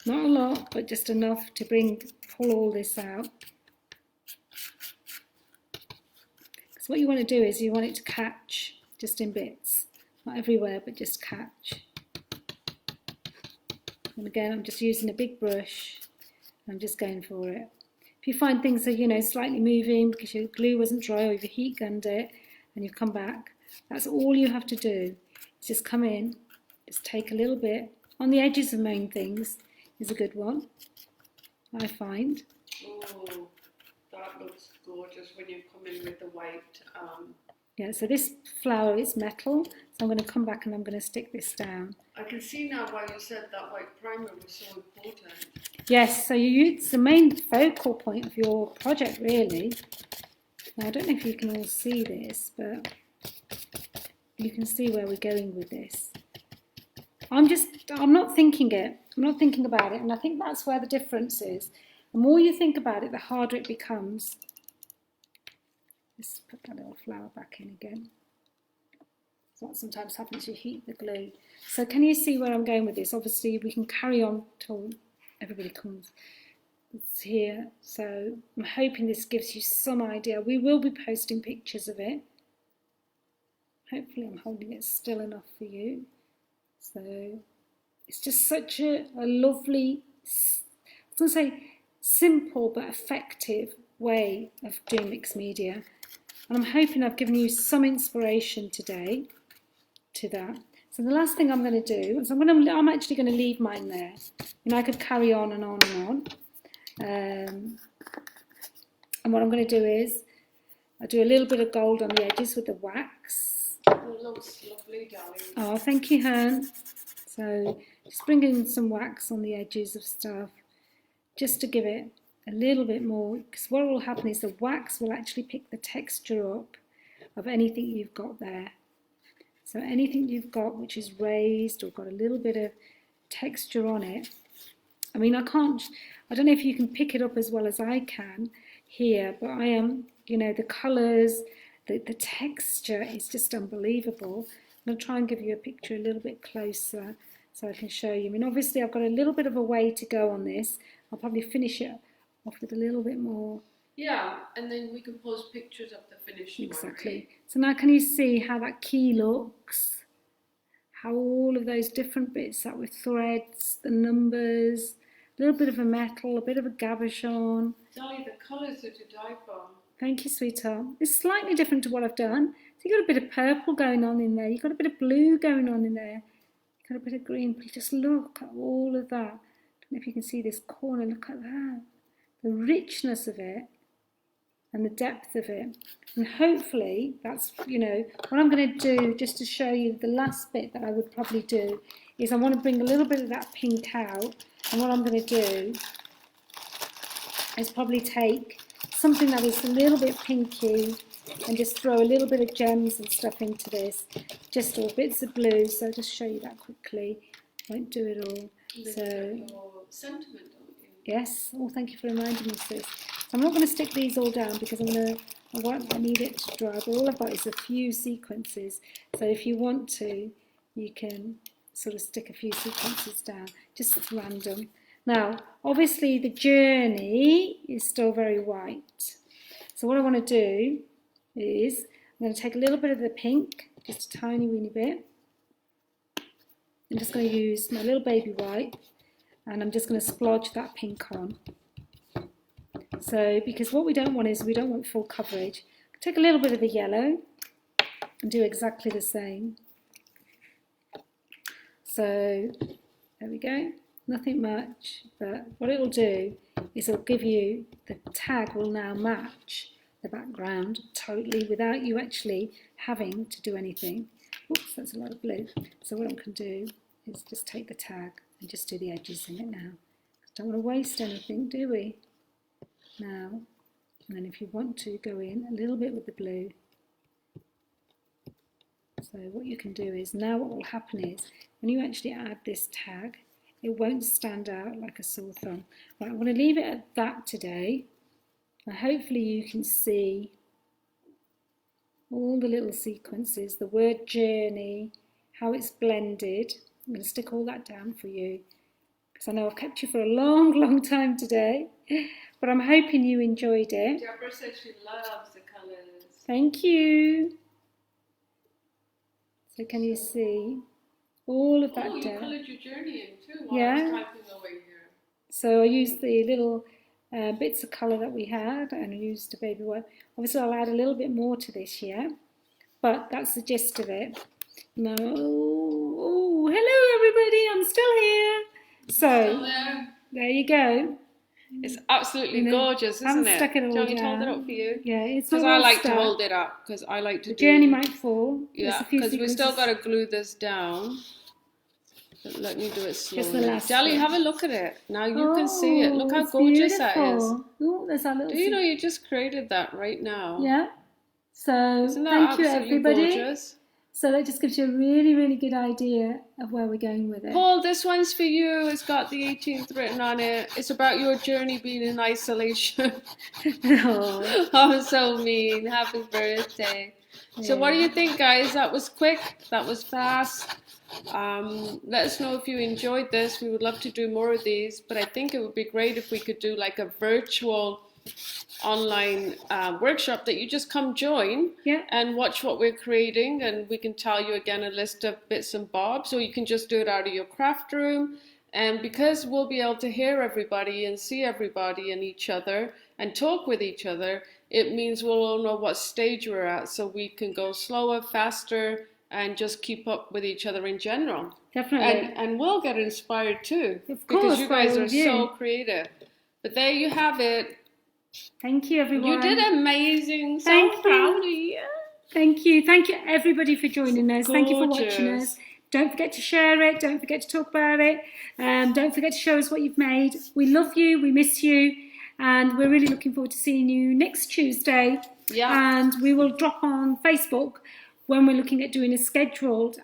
Not a lot, but just enough to pull all this out. Because what you want to do is you want it to catch just in bits. Not everywhere, but just catch. And again, I'm just using a big brush. I'm just going for it. If you find things are, slightly moving because your glue wasn't dry or you've heat gunned it and you've come back, that's all you have to do. Just come in, just take a little bit. On the edges of main things is a good one, I find. Oh, that looks gorgeous when you come in with the white. Yeah, so this flower is metal, so I'm going to come back and I'm going to stick this down. I can see now why you said that white primer was so important. Yes, so it's the main focal point of your project, really. Now, I don't know if you can all see this, but you can see where we're going with this. I'm not thinking it. I'm not thinking about it, and I think that's where the difference is. The more you think about it, the harder it becomes. Let's put that little flower back in again. That's what sometimes happens, you heat the glue. So can you see where I'm going with this? Obviously, we can carry on till everybody comes. It's here. So I'm hoping this gives you some idea. We will be posting pictures of it. Hopefully I'm holding it still enough for you. So it's just such a lovely, I was going to say simple but effective way of doing mixed media. And I'm hoping I've given you some inspiration today to that. So the last thing I'm going to do is I'm actually going to leave mine there. I could carry on and on and on. And what I'm going to do is I do a little bit of gold on the edges with the wax. It looks lovely, darling. Oh, thank you, Hern. So just bring in some wax on the edges of stuff just to give it a little bit more, because what will happen is the wax will actually pick the texture up of anything you've got there. So anything you've got which is raised or got a little bit of texture on it, I mean, I don't know if you can pick it up as well as I can here, but I am, the colours, the texture is just unbelievable. I'm going to try and give you a picture a little bit closer so I can show you. I mean, obviously I've got a little bit of a way to go on this. I'll probably finish it off with a little bit more. Yeah, and then we can post pictures of the finished one. Exactly. So now can you see how that key looks? How all of those different bits, that with threads, the numbers, a little bit of a metal, a bit of a gabachon. Dolly, the colours are to die for. Thank you, sweetheart. It's slightly different to what I've done. So you've got a bit of purple going on in there. You've got a bit of blue going on in there. You've got a bit of green. But just look at all of that. I don't know if you can see this corner. Look at that. The richness of it and the depth of it. And hopefully that's, what I'm going to do just to show you the last bit that I would probably do is I want to bring a little bit of that pink out. And what I'm going to do is probably take something that is a little bit pinky and just throw a little bit of gems and stuff into this, just all bits of blue. So I'll just show you that quickly. Won't do it all. So sentiment, don't you? Yes. Oh, thank you for reminding me, sis. So I'm not going to stick these all down because I need it to dry. But all I've got is a few sequences. So if you want to, you can sort of stick a few sequences down, just random. Now, obviously the journey is still very white. So what I want to do is I'm going to take a little bit of the pink, just a tiny weeny bit. I'm just going to use my little baby white and I'm just going to splodge that pink on. So, because what we don't want is we don't want full coverage. Take a little bit of the yellow and do exactly the same. So, there we go. Nothing much, but what it will do is it'll give you, the tag will now match the background totally without you actually having to do anything. Oops, that's a lot of blue. So what I'm going to do is just take the tag and just do the edges in it now. Don't want to waste anything, do we? now. And then if you want to, go in a little bit with the blue. So what you can do is, now what will happen is, when you actually add this tag, it won't stand out like a sore thumb. Right, I'm going to leave it at that today. And hopefully you can see all the little sequences, the word journey, how it's blended. I'm going to stick all that down for you, because I know I've kept you for a long, long time today. But I'm hoping you enjoyed it. Deborah says she loves the colours. Thank you. So can you see all of that you down? coloured your journey in too while I Yeah. was typing away here. So I used the little bits of colour that we had, and I used a baby wipe. Obviously I'll add a little bit more to this, yeah? But that's the gist of it. No, oh, hello everybody, I'm still here. So, there you go. It's absolutely gorgeous, isn't it? Stuck it all Do you want me to hold it down. up for you? Yeah, it's not Because I all like stuck. to hold it up, because I like to The do... journey might fall. Yeah, because we still got to glue this down. But let me do it slowly. Just the last Dali, bit. have a look at it. Now you can see it. Look how gorgeous that is. Oh, there's our little... Do you know you just created that right now? Yeah. So, Isn't that thank you absolutely everybody. gorgeous? So that just gives you a really, really good idea of where we're going with it. Paul, this one's for you. It's got the 18th written on it. It's about your journey being in isolation. Oh. I'm so mean. Happy birthday. So what do you think, guys? That was quick. That was fast. Let us know if you enjoyed this. We would love to do more of these, but I think it would be great if we could do like a virtual online workshop that you just come join and watch what we're creating, and we can tell you again a list of bits and bobs, or you can just do it out of your craft room. And because we'll be able to hear everybody and see everybody and each other and talk with each other, it means we'll all know what stage we're at, so we can go slower, faster, and just keep up with each other in general. Definitely. And we'll get inspired too, of course, because you guys are so creative. But there you have it. Thank you, everyone. You did amazing. Thank So proud of you. Thank you. Thank you, everybody, for joining us. Thank you for watching us. Don't forget to share it. Don't forget to talk about it. Don't forget to show us what you've made. We love you. We miss you. And we're really looking forward to seeing you next Tuesday. Yeah. And we will drop on Facebook when we're looking at doing a scheduled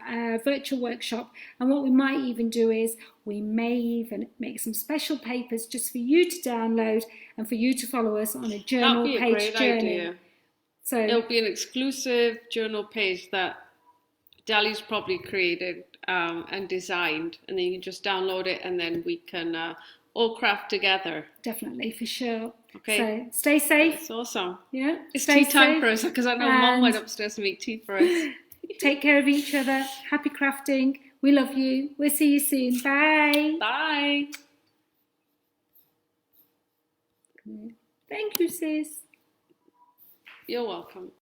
virtual workshop. And what we might even do is we may even make some special papers just for you to download and for you to follow us on a journal page journey. That'd be a great idea. So it'll be an exclusive journal page that Dali's probably created and designed, and then you can just download it, and then we can all craft together. Definitely, for sure. Okay. So stay safe. That's awesome. Yeah. It's tea time for us, because I know Mum went upstairs to make tea for us. Take care of each other. Happy crafting. We love you. We'll see you soon. Bye. Bye. Thank you, sis. You're welcome.